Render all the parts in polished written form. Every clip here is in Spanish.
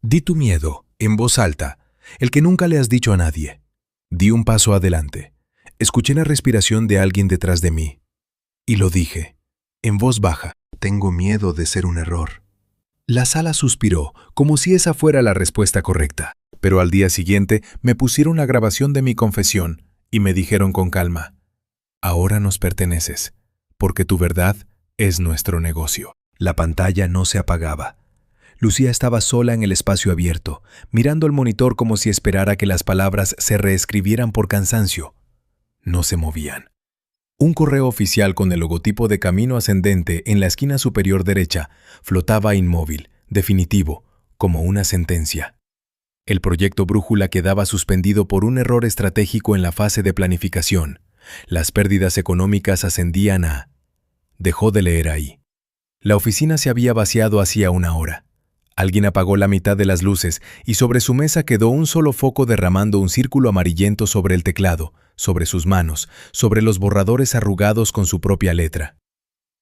Di tu miedo, en voz alta, el que nunca le has dicho a nadie. Di un paso adelante. Escuché la respiración de alguien detrás de mí. Y lo dije, en voz baja. Tengo miedo de ser un error. La sala suspiró, como si esa fuera la respuesta correcta. Pero al día siguiente me pusieron la grabación de mi confesión y me dijeron con calma, ahora nos perteneces, porque tu verdad es nuestro negocio. La pantalla no se apagaba. Lucía estaba sola en el espacio abierto, mirando el monitor como si esperara que las palabras se reescribieran por cansancio. No se movían. Un correo oficial con el logotipo de Camino Ascendente en la esquina superior derecha flotaba inmóvil, definitivo, como una sentencia. El proyecto Brújula quedaba suspendido por un error estratégico en la fase de planificación. Las pérdidas económicas ascendían a... Dejó de leer ahí. La oficina se había vaciado hacía una hora. Alguien apagó la mitad de las luces y sobre su mesa quedó un solo foco derramando un círculo amarillento sobre el teclado, sobre sus manos, sobre los borradores arrugados con su propia letra.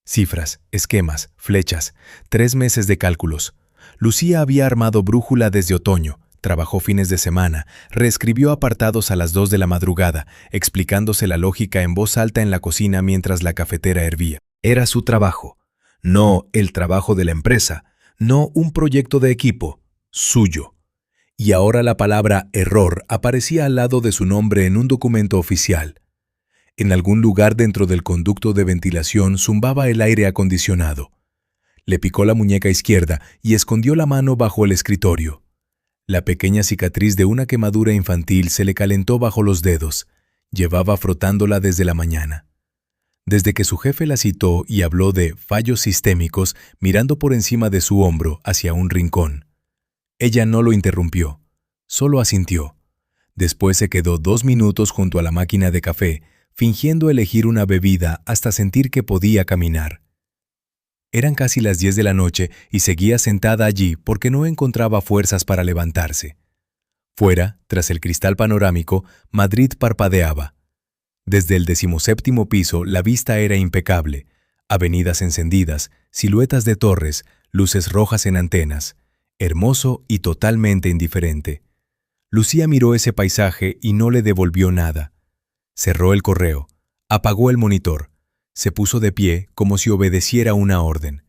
Cifras, esquemas, flechas, 3 meses de cálculos. Lucía había armado Brújula desde otoño, trabajó fines de semana, reescribió apartados a las 2 de la madrugada, explicándose la lógica en voz alta en la cocina mientras la cafetera hervía. Era su trabajo, no el trabajo de la empresa, no un proyecto de equipo, suyo. Y ahora la palabra error aparecía al lado de su nombre en un documento oficial. En algún lugar dentro del conducto de ventilación zumbaba el aire acondicionado. Le picó la muñeca izquierda y escondió la mano bajo el escritorio. La pequeña cicatriz de una quemadura infantil se le calentó bajo los dedos. Llevaba frotándola desde la mañana. Desde que su jefe la citó y habló de fallos sistémicos mirando por encima de su hombro hacia un rincón. Ella no lo interrumpió, solo asintió. Después se quedó 2 minutos junto a la máquina de café, fingiendo elegir una bebida hasta sentir que podía caminar. Eran casi las 10 de la noche y seguía sentada allí porque no encontraba fuerzas para levantarse. Fuera, tras el cristal panorámico, Madrid parpadeaba. Desde el 17º piso la vista era impecable. Avenidas encendidas, siluetas de torres, luces rojas en antenas. Hermoso y totalmente indiferente. Lucía miró ese paisaje y no le devolvió nada. Cerró el correo, apagó el monitor, se puso de pie como si obedeciera una orden.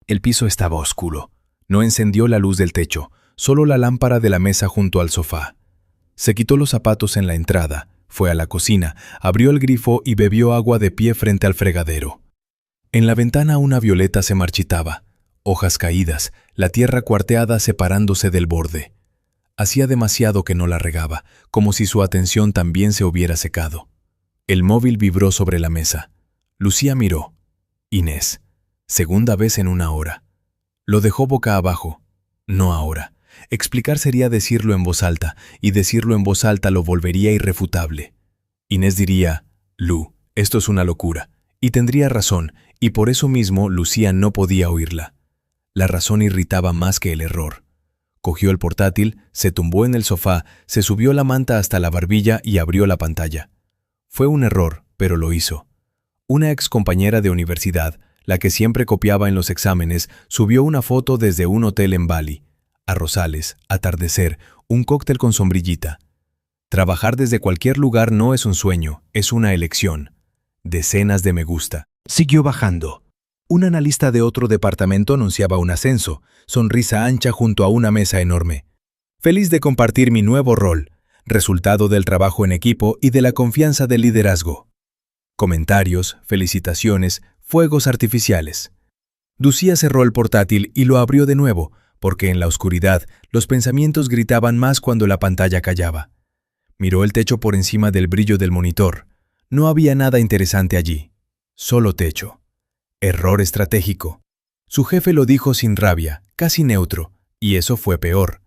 El piso estaba oscuro. No encendió la luz del techo, solo la lámpara de la mesa junto al sofá. Se quitó los zapatos en la entrada, fue a la cocina, abrió el grifo y bebió agua de pie frente al fregadero. En la ventana una violeta se marchitaba, hojas caídas, la tierra cuarteada separándose del borde. Hacía demasiado que no la regaba, como si su atención también se hubiera secado. El móvil vibró sobre la mesa. Lucía miró. Inés. Segunda vez en una hora. Lo dejó boca abajo. No ahora. Explicar sería decirlo en voz alta, y decirlo en voz alta lo volvería irrefutable. Inés diría, Lu, esto es una locura, y tendría razón, y por eso mismo Lucía no podía oírla. La razón irritaba más que el error. Cogió el portátil, se tumbó en el sofá, se subió la manta hasta la barbilla y abrió la pantalla. Fue un error, pero lo hizo. Una excompañera de universidad, la que siempre copiaba en los exámenes, subió una foto desde un hotel en Bali. Arrozales, atardecer, un cóctel con sombrillita. Trabajar desde cualquier lugar no es un sueño, es una elección. Decenas de me gusta. Siguió bajando. Un analista de otro departamento anunciaba un ascenso, sonrisa ancha junto a una mesa enorme. Feliz de compartir mi nuevo rol, resultado del trabajo en equipo y de la confianza del liderazgo. Comentarios, felicitaciones, fuegos artificiales. Lucía cerró el portátil y lo abrió de nuevo, porque en la oscuridad los pensamientos gritaban más cuando la pantalla callaba. Miró el techo por encima del brillo del monitor. No había nada interesante allí. Solo techo. Error estratégico. Su jefe lo dijo sin rabia, casi neutro, y eso fue peor.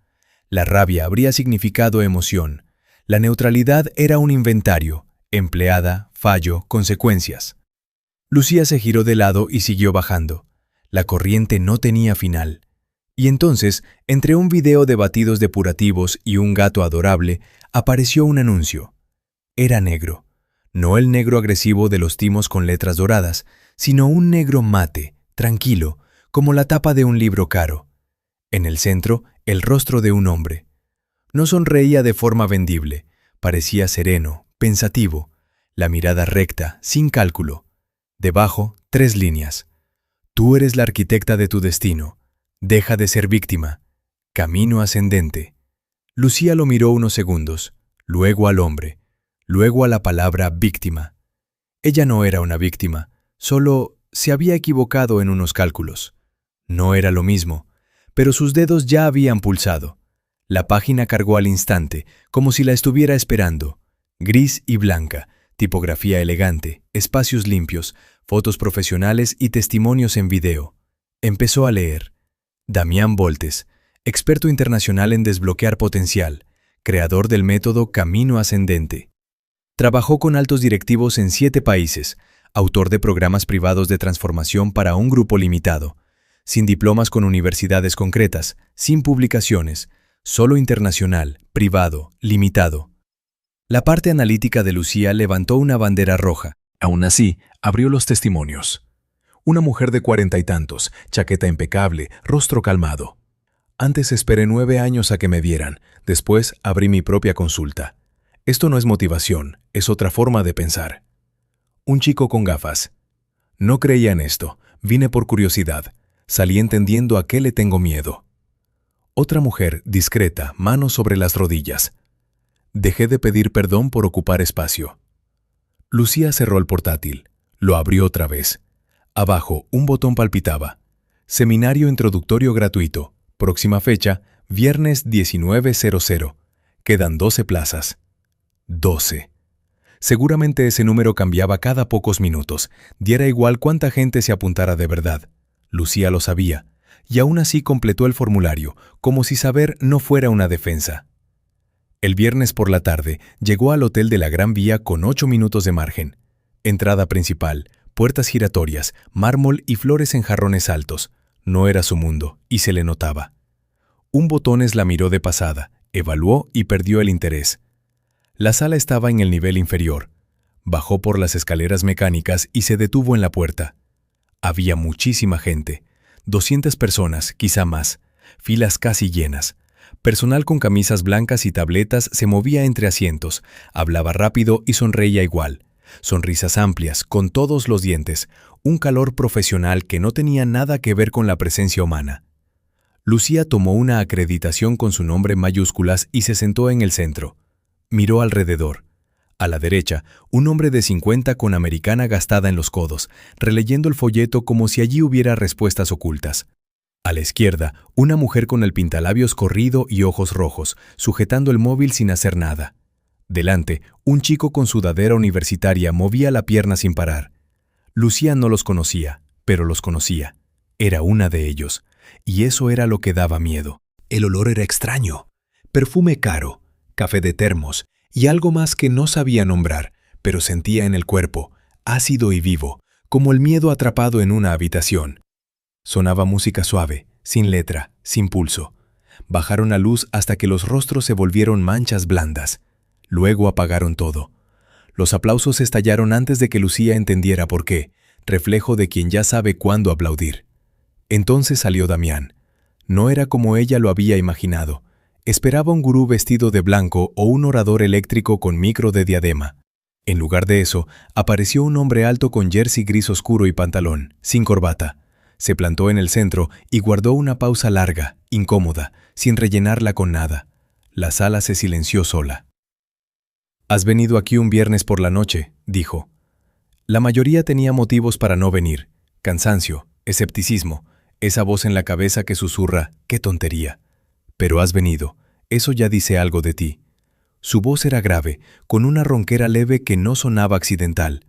La rabia habría significado emoción. La neutralidad era un inventario, empleada, fallo, consecuencias. Lucía se giró de lado y siguió bajando. La corriente no tenía final. Y entonces, entre un video de batidos depurativos y un gato adorable, apareció un anuncio. Era negro. No el negro agresivo de los timos con letras doradas, sino un negro mate, tranquilo, como la tapa de un libro caro. En el centro, El rostro de un hombre. No sonreía de forma vendible, parecía sereno, pensativo, la mirada recta, sin cálculo. Debajo, 3 líneas. Tú eres la arquitecta de tu destino. Deja de ser víctima. Camino ascendente. Lucía lo miró unos segundos, luego al hombre, luego a la palabra víctima. Ella no era una víctima, solo se había equivocado en unos cálculos. No era lo mismo, pero sus dedos ya habían pulsado. La página cargó al instante, como si la estuviera esperando. Gris y blanca, tipografía elegante, espacios limpios, fotos profesionales y testimonios en video. Empezó a leer. Damián Voltes, experto internacional en desbloquear potencial, creador del método Camino Ascendente. Trabajó con altos directivos en 7 países, autor de programas privados de transformación para un grupo limitado, sin diplomas con universidades concretas, sin publicaciones, solo internacional, privado, limitado. La parte analítica de Lucía levantó una bandera roja. Aún así, abrió los testimonios. Una mujer de 40 y tantos, chaqueta impecable, rostro calmado. Antes esperé 9 años a que me vieran, después abrí mi propia consulta. Esto no es motivación, es otra forma de pensar. Un chico con gafas. No creía en esto, vine por curiosidad. Salí entendiendo a qué le tengo miedo. Otra mujer, discreta, manos sobre las rodillas. Dejé de pedir perdón por ocupar espacio. Lucía cerró el portátil. Lo abrió otra vez. Abajo, un botón palpitaba. Seminario introductorio gratuito. Próxima fecha, viernes 19:00. Quedan 12 plazas. 12. Seguramente ese número cambiaba cada pocos minutos. Diera igual cuánta gente se apuntara de verdad. Lucía lo sabía, y aún así completó el formulario, como si saber no fuera una defensa. El viernes por la tarde llegó al hotel de la Gran Vía con 8 minutos de margen. Entrada principal, puertas giratorias, mármol y flores en jarrones altos. No era su mundo, y se le notaba. Un botones la miró de pasada, evaluó y perdió el interés. La sala estaba en el nivel inferior. Bajó por las escaleras mecánicas y se detuvo en la puerta. Había muchísima gente, 200 personas, quizá más, filas casi llenas. Personal con camisas blancas y tabletas se movía entre asientos, hablaba rápido y sonreía igual. Sonrisas amplias, con todos los dientes, un calor profesional que no tenía nada que ver con la presencia humana. Lucía tomó una acreditación con su nombre en mayúsculas y se sentó en el centro. Miró alrededor. A la derecha, un hombre de 50 con americana gastada en los codos, releyendo el folleto como si allí hubiera respuestas ocultas. A la izquierda, una mujer con el pintalabios corrido y ojos rojos, sujetando el móvil sin hacer nada. Delante, un chico con sudadera universitaria movía la pierna sin parar. Lucía no los conocía, pero los conocía. Era una de ellos, y eso era lo que daba miedo. El olor era extraño. Perfume caro, café de termos y algo más que no sabía nombrar, pero sentía en el cuerpo, ácido y vivo, como el miedo atrapado en una habitación. Sonaba música suave, sin letra, sin pulso. Bajaron la luz hasta que los rostros se volvieron manchas blandas. Luego apagaron todo. Los aplausos estallaron antes de que Lucía entendiera por qué, reflejo de quien ya sabe cuándo aplaudir. Entonces salió Damián. No era como ella lo había imaginado. Esperaba un gurú vestido de blanco o un orador eléctrico con micro de diadema. En lugar de eso, apareció un hombre alto con jersey gris oscuro y pantalón, sin corbata. Se plantó en el centro y guardó una pausa larga, incómoda, sin rellenarla con nada. La sala se silenció sola. «Has venido aquí un viernes por la noche», dijo. La mayoría tenía motivos para no venir. Cansancio, escepticismo, esa voz en la cabeza que susurra, «¡Qué tontería!». Pero has venido, eso ya dice algo de ti. Su voz era grave, con una ronquera leve que no sonaba accidental.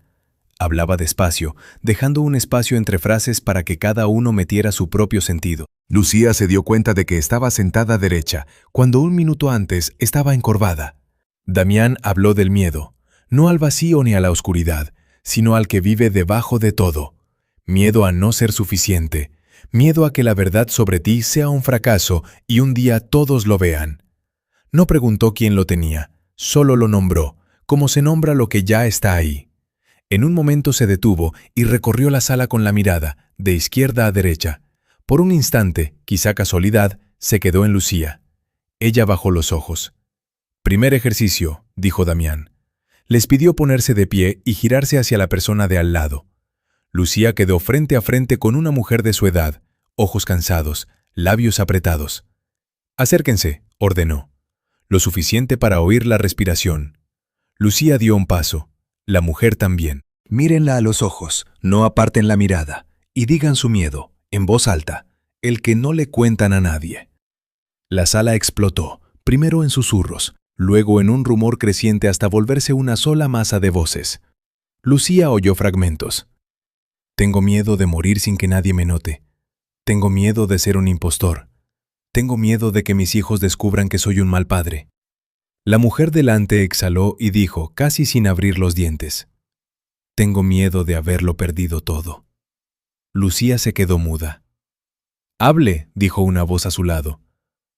Hablaba despacio, dejando un espacio entre frases para que cada uno metiera su propio sentido. Lucía se dio cuenta de que estaba sentada derecha, cuando un minuto antes estaba encorvada. Damián habló del miedo, no al vacío ni a la oscuridad, sino al que vive debajo de todo. Miedo a no ser suficiente, miedo a que la verdad sobre ti sea un fracaso y un día todos lo vean. No preguntó quién lo tenía, solo lo nombró, como se nombra lo que ya está ahí. En un momento se detuvo y recorrió la sala con la mirada, de izquierda a derecha. Por un instante, quizá casualidad, Se quedó en Lucía. Ella bajó los ojos. «Primer ejercicio», dijo Damián. Les pidió ponerse de pie y girarse hacia la persona de al lado. Lucía quedó frente a frente con una mujer de su edad, ojos cansados, labios apretados. «Acérquense», ordenó. Lo suficiente para oír la respiración. Lucía dio un paso. La mujer también. Mírenla a los ojos, no aparten la mirada, y digan su miedo, en voz alta, el que no le cuentan a nadie. La sala explotó, primero en susurros, luego en un rumor creciente hasta volverse una sola masa de voces. Lucía oyó fragmentos. «Tengo miedo de morir sin que nadie me note. Tengo miedo de ser un impostor. Tengo miedo de que mis hijos descubran que soy un mal padre». La mujer delante exhaló y dijo, casi sin abrir los dientes: «Tengo miedo de haberlo perdido todo». Lucía se quedó muda. «Hable», dijo una voz a su lado.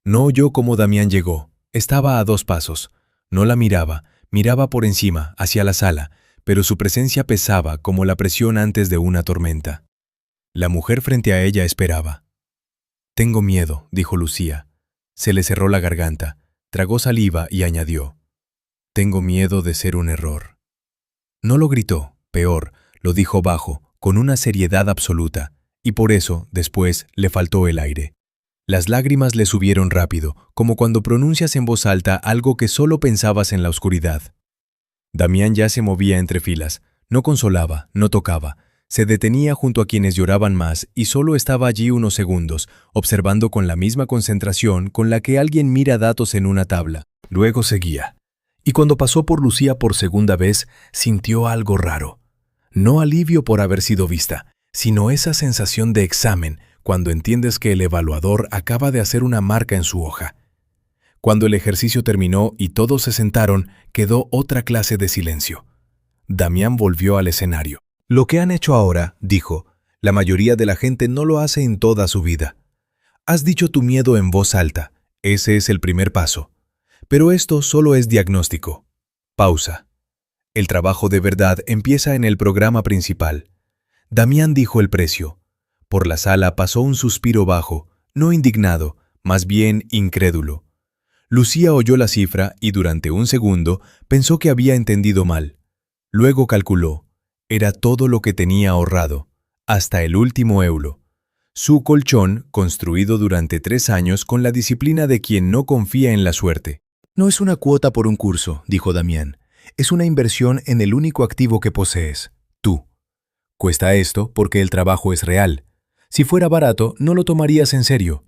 No oyó cómo Damián llegó. Estaba a 2 pasos. No la miraba, miraba por encima, hacia la sala, pero su presencia pesaba como la presión antes de una tormenta. La mujer frente a ella esperaba. «Tengo miedo», dijo Lucía. Se le cerró la garganta, tragó saliva y añadió: «Tengo miedo de ser un error». No lo gritó, peor, lo dijo bajo, con una seriedad absoluta, y por eso, después, le faltó el aire. Las lágrimas le subieron rápido, como cuando pronuncias en voz alta algo que solo pensabas en la oscuridad. Damián ya se movía entre filas, no consolaba, no tocaba, se detenía junto a quienes lloraban más y solo estaba allí unos segundos, observando con la misma concentración con la que alguien mira datos en una tabla. Luego seguía. Y cuando pasó por Lucía por segunda vez, sintió algo raro. No alivio por haber sido vista, sino esa sensación de examen, cuando entiendes que el evaluador acaba de hacer una marca en su hoja. Cuando el ejercicio terminó y todos se sentaron, quedó otra clase de silencio. Damián volvió al escenario. «Lo que han hecho ahora», dijo, «la mayoría de la gente no lo hace en toda su vida. Has dicho tu miedo en voz alta. Ese es el primer paso. Pero esto solo es diagnóstico. Pausa. El trabajo de verdad empieza en el programa principal». Damián dijo el precio. Por la sala pasó un suspiro bajo, no indignado, más bien incrédulo. Lucía oyó la cifra y durante un segundo pensó que había entendido mal. Luego calculó. Era todo lo que tenía ahorrado, hasta el último euro. Su colchón, construido durante 3 años con la disciplina de quien no confía en la suerte. «No es una cuota por un curso», dijo Damián. «Es una inversión en el único activo que posees, tú. Cuesta esto porque el trabajo es real. Si fuera barato, no lo tomarías en serio».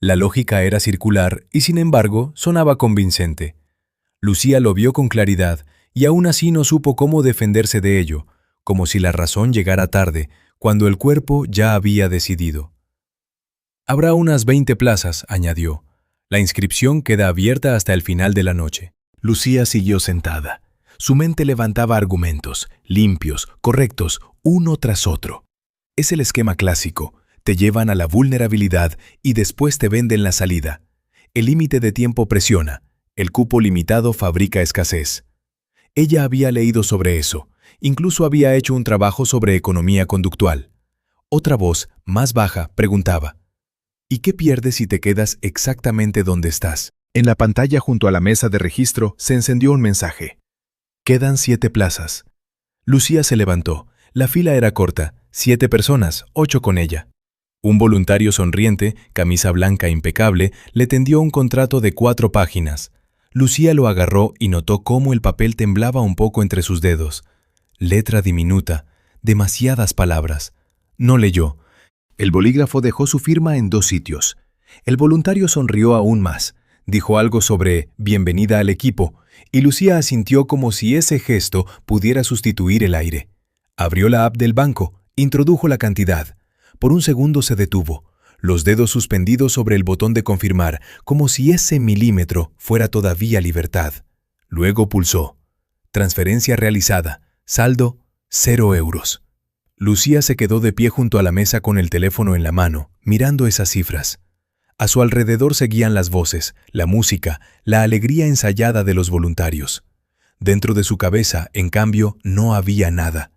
La lógica era circular y, sin embargo, sonaba convincente. Lucía lo vio con claridad y aún así no supo cómo defenderse de ello, como si la razón llegara tarde, cuando el cuerpo ya había decidido. «Habrá unas 20 plazas», añadió. «La inscripción queda abierta hasta el final de la noche». Lucía siguió sentada. Su mente levantaba argumentos, limpios, correctos, uno tras otro. Es el esquema clásico. Te llevan a la vulnerabilidad y después te venden la salida. El límite de tiempo presiona. El cupo limitado fabrica escasez. Ella había leído sobre eso. Incluso había hecho un trabajo sobre economía conductual. Otra voz, más baja, preguntaba: «¿Y qué pierdes si te quedas exactamente donde estás?». En la pantalla junto a la mesa de registro se encendió un mensaje. «Quedan 7 plazas». Lucía se levantó. La fila era corta, 7 personas, 8 con ella. Un voluntario sonriente, camisa blanca impecable, le tendió un contrato de 4 páginas. Lucía lo agarró y notó cómo el papel temblaba un poco entre sus dedos. Letra diminuta, demasiadas palabras. No leyó. El bolígrafo dejó su firma en 2 sitios. El voluntario sonrió aún más. Dijo algo sobre «bienvenida al equipo», y Lucía asintió como si ese gesto pudiera sustituir el aire. Abrió la app del banco, introdujo la cantidad. Por un segundo se detuvo, los dedos suspendidos sobre el botón de confirmar, como si ese milímetro fuera todavía libertad. Luego pulsó. Transferencia realizada. Saldo, 0 euros. Lucía se quedó de pie junto a la mesa con el teléfono en la mano, mirando esas cifras. A su alrededor seguían las voces, la música, la alegría ensayada de los voluntarios. Dentro de su cabeza, en cambio, no había nada.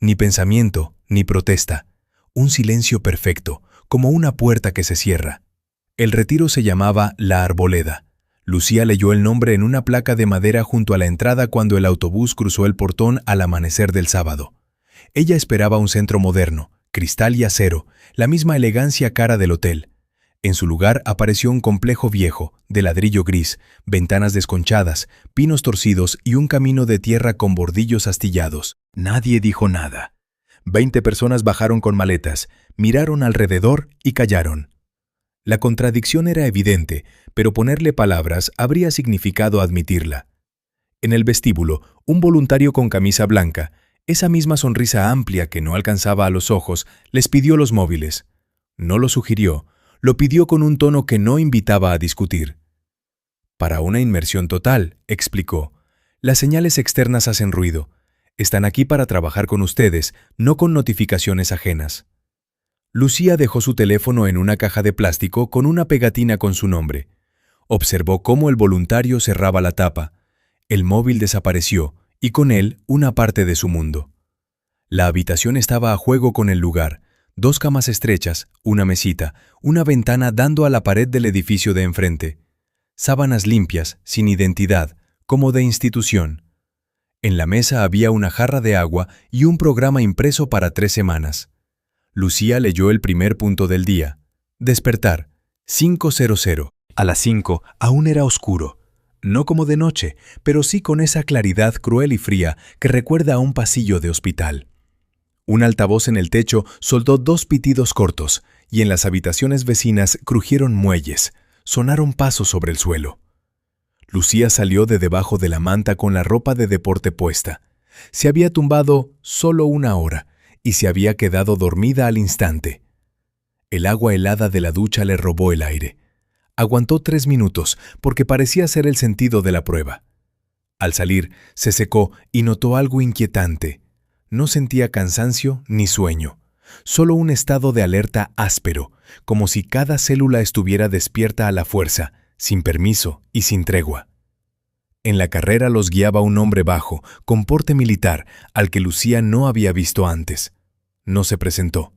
Ni pensamiento, ni protesta. Un silencio perfecto, como una puerta que se cierra. El retiro se llamaba La Arboleda. Lucía leyó el nombre en una placa de madera junto a la entrada cuando el autobús cruzó el portón al amanecer del sábado. Ella esperaba un centro moderno, cristal y acero, la misma elegancia cara del hotel. En su lugar apareció un complejo viejo, de ladrillo gris, ventanas desconchadas, pinos torcidos y un camino de tierra con bordillos astillados. Nadie dijo nada. 20 personas bajaron con maletas, miraron alrededor y callaron. La contradicción era evidente, pero ponerle palabras habría significado admitirla. En el vestíbulo, un voluntario con camisa blanca, esa misma sonrisa amplia que no alcanzaba a los ojos, les pidió los móviles. No lo sugirió, lo pidió con un tono que no invitaba a discutir. Para una inmersión total, explicó, las señales externas hacen ruido. Están aquí para trabajar con ustedes, no con notificaciones ajenas. Lucía dejó su teléfono en una caja de plástico con una pegatina con su nombre. Observó cómo el voluntario cerraba la tapa. El móvil desapareció, y con él una parte de su mundo. La habitación estaba a juego con el lugar. 2 camas estrechas, una mesita, una ventana dando a la pared del edificio de enfrente. Sábanas limpias, sin identidad, como de institución. En la mesa había una jarra de agua y un programa impreso para 3 semanas. Lucía leyó el primer punto del día. Despertar, 5:00. A las 5 aún era oscuro. No como de noche, pero sí con esa claridad cruel y fría que recuerda a un pasillo de hospital. Un altavoz en el techo soltó 2 pitidos cortos, y en las habitaciones vecinas crujieron muelles, sonaron pasos sobre el suelo. Lucía salió de debajo de la manta con la ropa de deporte puesta. Se había tumbado solo 1 hora, y se había quedado dormida al instante. El agua helada de la ducha le robó el aire. Aguantó 3 minutos, porque parecía ser el sentido de la prueba. Al salir, se secó y notó algo inquietante. No sentía cansancio ni sueño, solo un estado de alerta áspero, como si cada célula estuviera despierta a la fuerza, sin permiso y sin tregua. En la carrera los guiaba un hombre bajo, con porte militar, al que Lucía no había visto antes. No se presentó.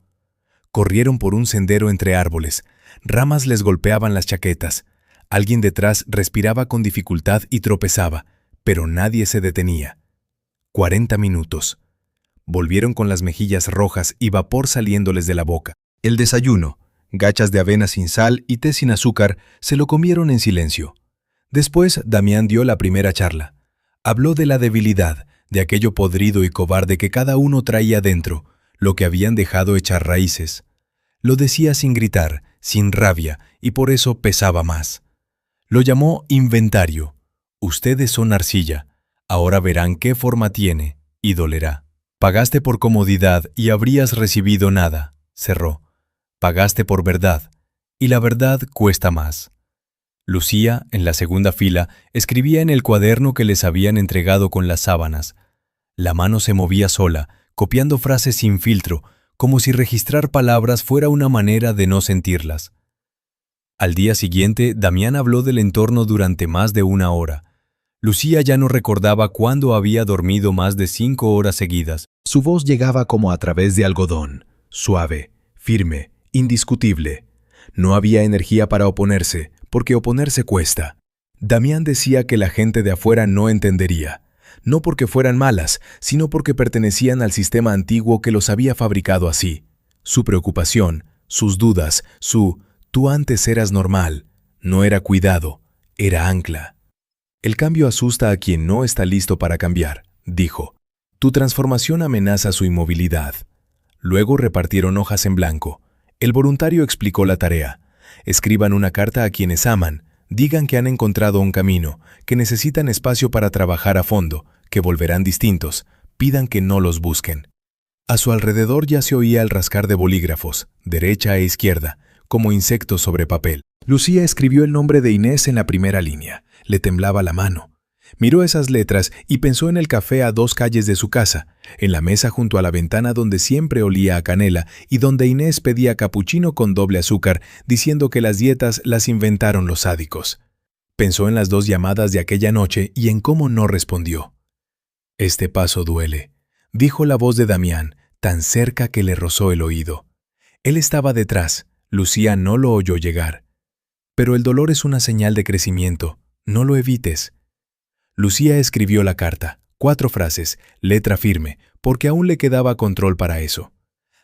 Corrieron por un sendero entre árboles. Ramas les golpeaban las chaquetas. Alguien detrás respiraba con dificultad y tropezaba, pero nadie se detenía. 40 minutos. Volvieron con las mejillas rojas y vapor saliéndoles de la boca. El desayuno, gachas de avena sin sal y té sin azúcar, se lo comieron en silencio. Después, Damián dio la primera charla. Habló de la debilidad, de aquello podrido y cobarde que cada uno traía dentro, lo que habían dejado echar raíces. Lo decía sin gritar, sin rabia, y por eso pesaba más. Lo llamó inventario. Ustedes son arcilla. Ahora verán qué forma tiene, y dolerá. Pagaste por comodidad y habrías recibido nada, cerró. Pagaste por verdad, y la verdad cuesta más. Lucía, en la segunda fila, escribía en el cuaderno que les habían entregado con las sábanas. La mano se movía sola, copiando frases sin filtro, como si registrar palabras fuera una manera de no sentirlas. Al día siguiente, Damián habló del entorno durante más de 1 hora. Lucía ya no recordaba cuándo había dormido más de 5 horas seguidas. Su voz llegaba como a través de algodón, suave, firme, indiscutible. No había energía para oponerse, porque oponerse cuesta. Damián decía que la gente de afuera no entendería, no porque fueran malas, sino porque pertenecían al sistema antiguo que los había fabricado así. Su preocupación, sus dudas, «tú antes eras normal», no era cuidado, era ancla. El cambio asusta a quien no está listo para cambiar, dijo. Tu transformación amenaza su inmovilidad. Luego repartieron hojas en blanco. El voluntario explicó la tarea. Escriban una carta a quienes aman, digan que han encontrado un camino, que necesitan espacio para trabajar a fondo, que volverán distintos, pidan que no los busquen. A su alrededor ya se oía el rascar de bolígrafos, derecha e izquierda, como insectos sobre papel. Lucía escribió el nombre de Inés en la primera línea. Le temblaba la mano. Miró esas letras y pensó en el café a 2 calles de su casa, en la mesa junto a la ventana donde siempre olía a canela y donde Inés pedía capuchino con doble azúcar, diciendo que las dietas las inventaron los sádicos. Pensó en las 2 llamadas de aquella noche y en cómo no respondió. Este paso duele, dijo la voz de Damián, tan cerca que le rozó el oído. Él estaba detrás. Lucía no lo oyó llegar. Pero el dolor es una señal de crecimiento. No lo evites. Lucía escribió la carta, 4 frases, letra firme, porque aún le quedaba control para eso.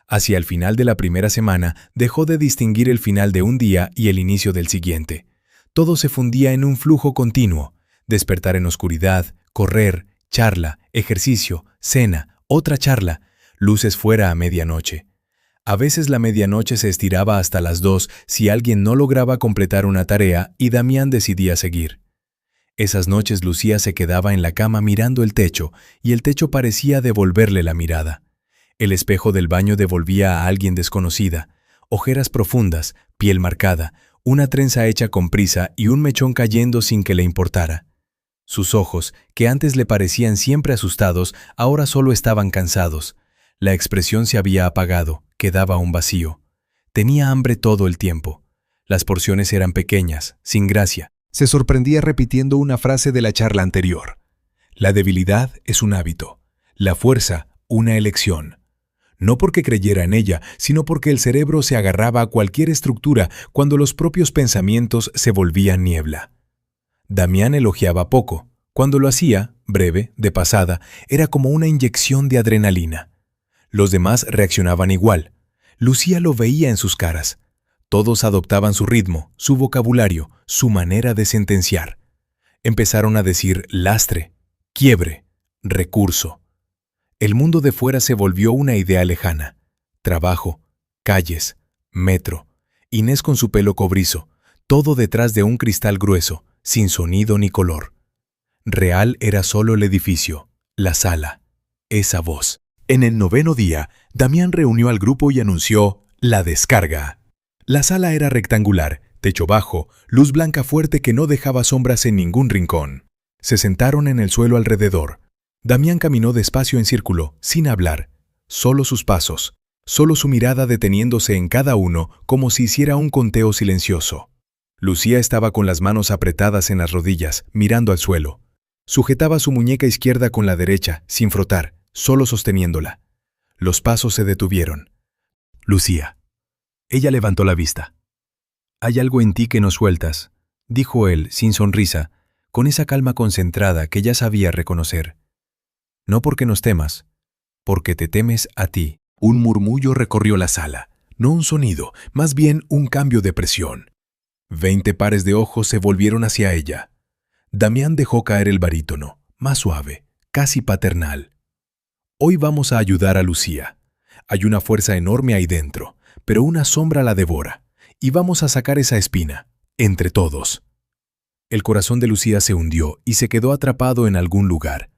Hacia el final de la primera semana, dejó de distinguir el final de un día y el inicio del siguiente. Todo se fundía en un flujo continuo. Despertar en oscuridad, correr, charla, ejercicio, cena, otra charla, luces fuera a medianoche. A veces la medianoche se estiraba hasta las 2 si alguien no lograba completar una tarea y Damián decidía seguir. Esas noches Lucía se quedaba en la cama mirando el techo y el techo parecía devolverle la mirada. El espejo del baño devolvía a alguien desconocida, ojeras profundas, piel marcada, una trenza hecha con prisa y un mechón cayendo sin que le importara. Sus ojos, que antes le parecían siempre asustados, ahora solo estaban cansados. La expresión se había apagado, quedaba un vacío. Tenía hambre todo el tiempo. Las porciones eran pequeñas, sin gracia. Se sorprendía repitiendo una frase de la charla anterior. La debilidad es un hábito, la fuerza una elección. No porque creyera en ella, sino porque el cerebro se agarraba a cualquier estructura cuando los propios pensamientos se volvían niebla. Damián elogiaba poco. Cuando lo hacía, breve, de pasada, era como una inyección de adrenalina. Los demás reaccionaban igual. Lucía lo veía en sus caras. Todos adoptaban su ritmo, su vocabulario, su manera de sentenciar. Empezaron a decir lastre, quiebre, recurso. El mundo de fuera se volvió una idea lejana. Trabajo, calles, metro, Inés con su pelo cobrizo, todo detrás de un cristal grueso, sin sonido ni color. Real era solo el edificio, la sala, esa voz. En el 9º día, Damián reunió al grupo y anunció la descarga. La sala era rectangular, techo bajo, luz blanca fuerte que no dejaba sombras en ningún rincón. Se sentaron en el suelo alrededor. Damián caminó despacio en círculo, sin hablar. Solo sus pasos, solo su mirada deteniéndose en cada uno como si hiciera un conteo silencioso. Lucía estaba con las manos apretadas en las rodillas, mirando al suelo. Sujetaba su muñeca izquierda con la derecha, sin frotar, solo sosteniéndola. Los pasos se detuvieron. Lucía. Ella levantó la vista. «Hay algo en ti que no sueltas», dijo él, sin sonrisa, con esa calma concentrada que ya sabía reconocer. «No porque nos temas, porque te temes a ti». Un murmullo recorrió la sala, no un sonido, más bien un cambio de presión. 20 pares de ojos se volvieron hacia ella. Damián dejó caer el barítono, más suave, casi paternal. «Hoy vamos a ayudar a Lucía. Hay una fuerza enorme ahí dentro, pero una sombra la devora, y vamos a sacar esa espina, entre todos». El corazón de Lucía se hundió y se quedó atrapado en algún lugar.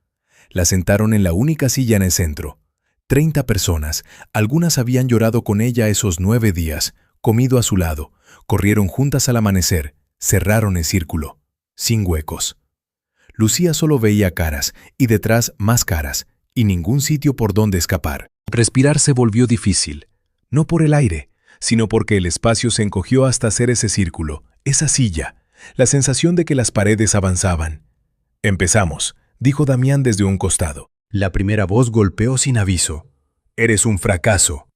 La sentaron en la única silla en el centro. 30 personas, algunas habían llorado con ella esos 9 días, comido a su lado, corrieron juntas al amanecer, cerraron el círculo, sin huecos. Lucía solo veía caras, y detrás más caras, y ningún sitio por donde escapar. Respirar se volvió difícil, no por el aire, sino porque el espacio se encogió hasta hacer ese círculo, esa silla, la sensación de que las paredes avanzaban. «Empezamos», dijo Damián desde un costado. La primera voz golpeó sin aviso. «Eres un fracaso».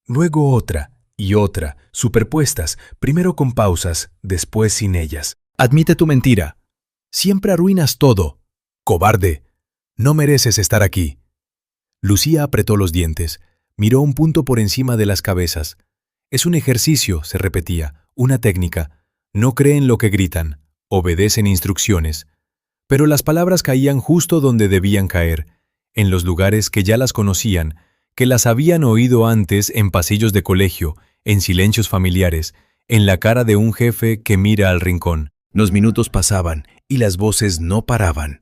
Luego otra y otra, superpuestas, primero con pausas, después sin ellas. «Admite tu mentira. Siempre arruinas todo. Cobarde. No mereces estar aquí». Lucía apretó los dientes, miró un punto por encima de las cabezas. «Es un ejercicio», se repetía, «una técnica. No creen lo que gritan, obedecen instrucciones». Pero las palabras caían justo donde debían caer, en los lugares que ya las conocían, que las habían oído antes en pasillos de colegio, en silencios familiares, en la cara de un jefe que mira al rincón. Los minutos pasaban y las voces no paraban.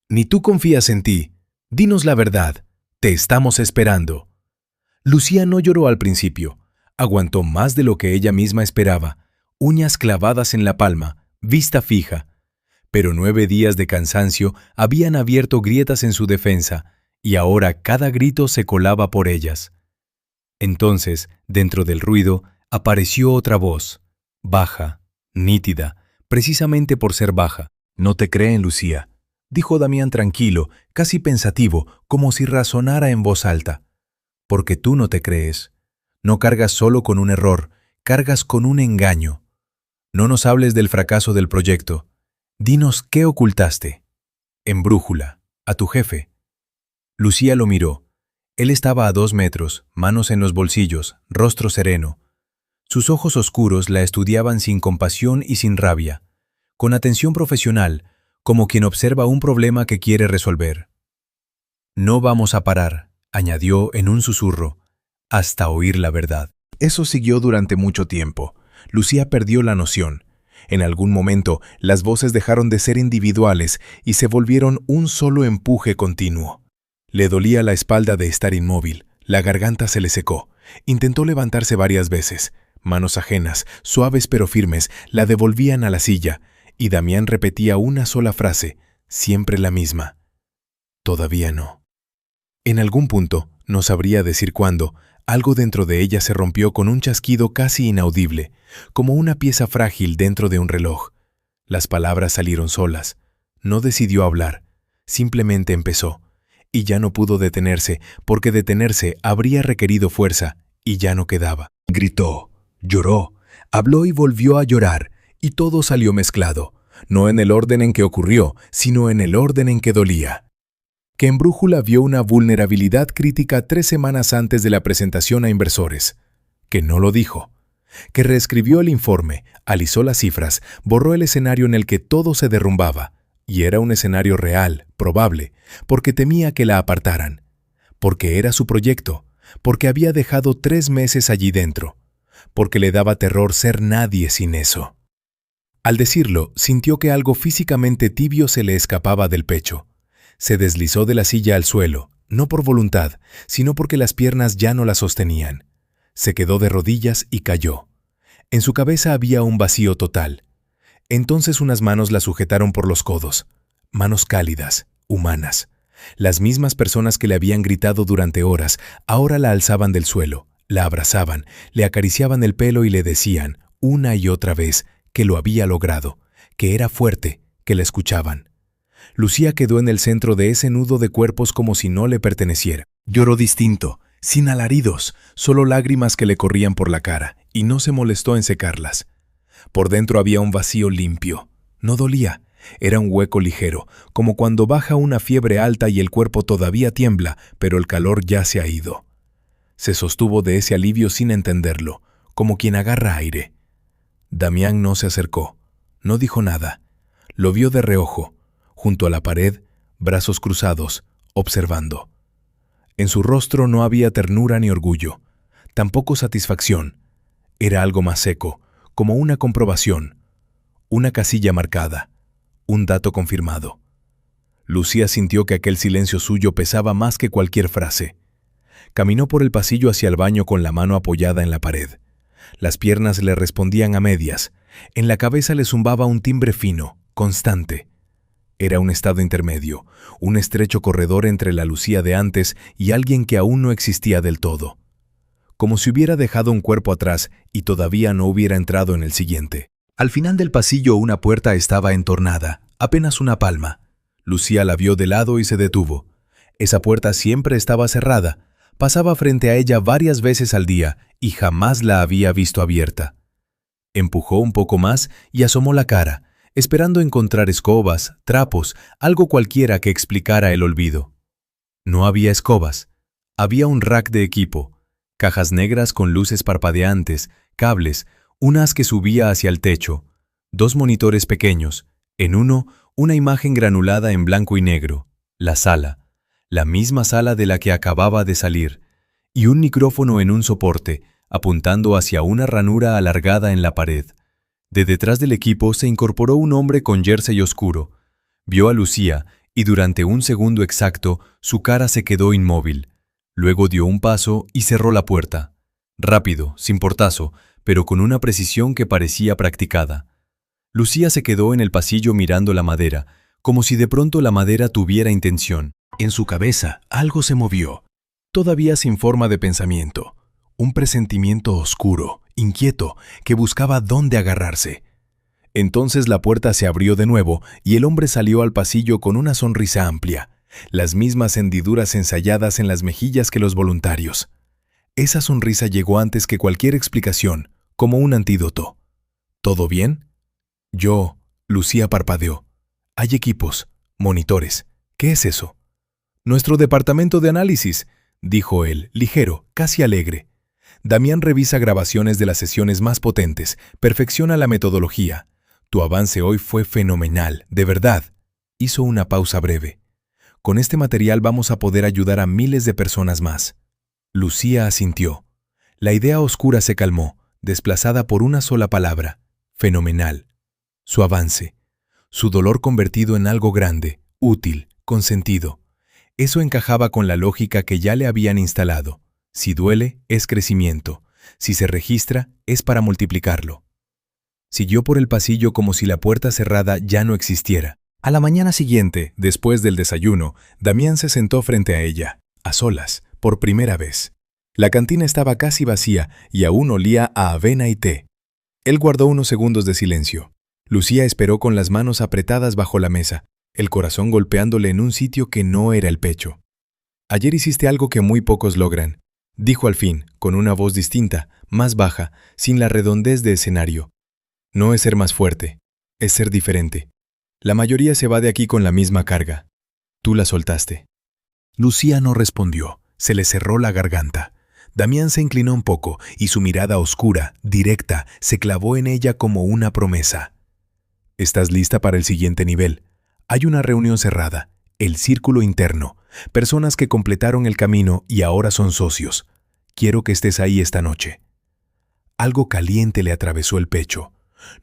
«Ni tú confías en ti. Dinos la verdad. Te estamos esperando». Lucía no lloró al principio. Aguantó más de lo que ella misma esperaba, uñas clavadas en la palma, vista fija. Pero 9 días de cansancio habían abierto grietas en su defensa, y ahora cada grito se colaba por ellas. Entonces, dentro del ruido, apareció otra voz, baja, nítida, precisamente por ser baja. «No te creen, Lucía», dijo Damián tranquilo, casi pensativo, como si razonara en voz alta. «Porque tú no te crees. No cargas solo con un error, cargas con un engaño. No nos hables del fracaso del proyecto. Dinos qué ocultaste. En Brújula, a tu jefe. Lucía lo miró. Él estaba a 2 metros, manos en los bolsillos, rostro sereno. Sus ojos oscuros la estudiaban sin compasión y sin rabia, con atención profesional, como quien observa un problema que quiere resolver. No vamos a parar, añadió en un susurro, hasta oír la verdad. Eso siguió durante mucho tiempo. Lucía perdió la noción. En algún momento, las voces dejaron de ser individuales y se volvieron un solo empuje continuo. Le dolía la espalda de estar inmóvil, la garganta se le secó. Intentó levantarse varias veces. Manos ajenas, suaves pero firmes, la devolvían a la silla, y Damián repetía una sola frase, siempre la misma. Todavía no. En algún punto, no sabría decir cuándo, algo dentro de ella se rompió con un chasquido casi inaudible, como una pieza frágil dentro de un reloj. Las palabras salieron solas. No decidió hablar, simplemente empezó. Y ya no pudo detenerse, porque detenerse habría requerido fuerza, y ya no quedaba. Gritó, lloró, habló y volvió a llorar, y todo salió mezclado, no en el orden en que ocurrió, sino en el orden en que dolía. Que en Brújula vio una vulnerabilidad crítica 3 semanas antes de la presentación a inversores. Que no lo dijo. Que reescribió el informe, alisó las cifras, borró el escenario en el que todo se derrumbaba. Y era un escenario real, probable, porque temía que la apartaran. Porque era su proyecto. Porque había dejado 3 meses allí dentro. Porque le daba terror ser nadie sin eso. Al decirlo, sintió que algo físicamente tibio se le escapaba del pecho. Se deslizó de la silla al suelo, no por voluntad, sino porque las piernas ya no la sostenían. Se quedó de rodillas y cayó. En su cabeza había un vacío total. Entonces unas manos la sujetaron por los codos. Manos cálidas, humanas. Las mismas personas que le habían gritado durante horas, ahora la alzaban del suelo, la abrazaban, le acariciaban el pelo y le decían, una y otra vez, que lo había logrado, que era fuerte, que la escuchaban. Lucía quedó en el centro de ese nudo de cuerpos como si no le perteneciera. Lloró distinto, sin alaridos, solo lágrimas que le corrían por la cara, y no se molestó en secarlas. Por dentro había un vacío limpio. No dolía. Era un hueco ligero, como cuando baja una fiebre alta y el cuerpo todavía tiembla, pero el calor ya se ha ido. Se sostuvo de ese alivio sin entenderlo, como quien agarra aire. Damián no se acercó. No dijo nada. Lo vio de reojo, junto a la pared, brazos cruzados, observando. En su rostro no había ternura ni orgullo, tampoco satisfacción. Era algo más seco, como una comprobación, una casilla marcada, un dato confirmado. Lucía sintió que aquel silencio suyo pesaba más que cualquier frase. Caminó por el pasillo hacia el baño con la mano apoyada en la pared. Las piernas le respondían a medias. En la cabeza le zumbaba un timbre fino, constante. Era un estado intermedio, un estrecho corredor entre la Lucía de antes y alguien que aún no existía del todo. Como si hubiera dejado un cuerpo atrás y todavía no hubiera entrado en el siguiente. Al final del pasillo una puerta estaba entornada, apenas una palma. Lucía la vio de lado y se detuvo. Esa puerta siempre estaba cerrada. Pasaba frente a ella varias veces al día y jamás la había visto abierta. Empujó un poco más y asomó la cara, esperando encontrar escobas, trapos, algo cualquiera que explicara el olvido. No había escobas. Había un rack de equipo, cajas negras con luces parpadeantes, cables, un haz que subía hacia el techo, 2 monitores pequeños, en uno una imagen granulada en blanco y negro, la sala, la misma sala de la que acababa de salir, y un micrófono en un soporte, apuntando hacia una ranura alargada en la pared. De detrás del equipo se incorporó un hombre con jersey oscuro. Vio a Lucía y durante un segundo exacto su cara se quedó inmóvil. Luego dio un paso y cerró la puerta. Rápido, sin portazo, pero con una precisión que parecía practicada. Lucía se quedó en el pasillo mirando la madera, como si de pronto la madera tuviera intención. En su cabeza algo se movió, todavía sin forma de pensamiento. Un presentimiento oscuro, inquieto, que buscaba dónde agarrarse. Entonces la puerta se abrió de nuevo y el hombre salió al pasillo con una sonrisa amplia, las mismas hendiduras ensayadas en las mejillas que los voluntarios. Esa sonrisa llegó antes que cualquier explicación, como un antídoto. ¿Todo bien? Lucía parpadeó. Hay equipos, monitores. ¿Qué es eso? Nuestro departamento de análisis, dijo él, ligero, casi alegre. Damián revisa grabaciones de las sesiones más potentes, perfecciona la metodología. Tu avance hoy fue fenomenal, de verdad. Hizo una pausa breve. Con este material vamos a poder ayudar a miles de personas más. Lucía asintió. La idea oscura se calmó, desplazada por una sola palabra. Fenomenal. Su avance. Su dolor convertido en algo grande, útil, con sentido. Eso encajaba con la lógica que ya le habían instalado. Si duele, es crecimiento. Si se registra, es para multiplicarlo. Siguió por el pasillo como si la puerta cerrada ya no existiera. A la mañana siguiente, después del desayuno, Damián se sentó frente a ella, a solas, por primera vez. La cantina estaba casi vacía y aún olía a avena y té. Él guardó unos segundos de silencio. Lucía esperó con las manos apretadas bajo la mesa, el corazón golpeándole en un sitio que no era el pecho. Ayer hiciste algo que muy pocos logran, dijo al fin, con una voz distinta, más baja, sin la redondez de escenario. No es ser más fuerte, es ser diferente. La mayoría se va de aquí con la misma carga. Tú la soltaste. Lucía no respondió, se le cerró la garganta. Damián se inclinó un poco y su mirada oscura, directa, se clavó en ella como una promesa. ¿Estás lista para el siguiente nivel? Hay una reunión cerrada, el círculo interno, personas que completaron el camino y ahora son socios. Quiero que estés ahí esta noche. Algo caliente le atravesó el pecho.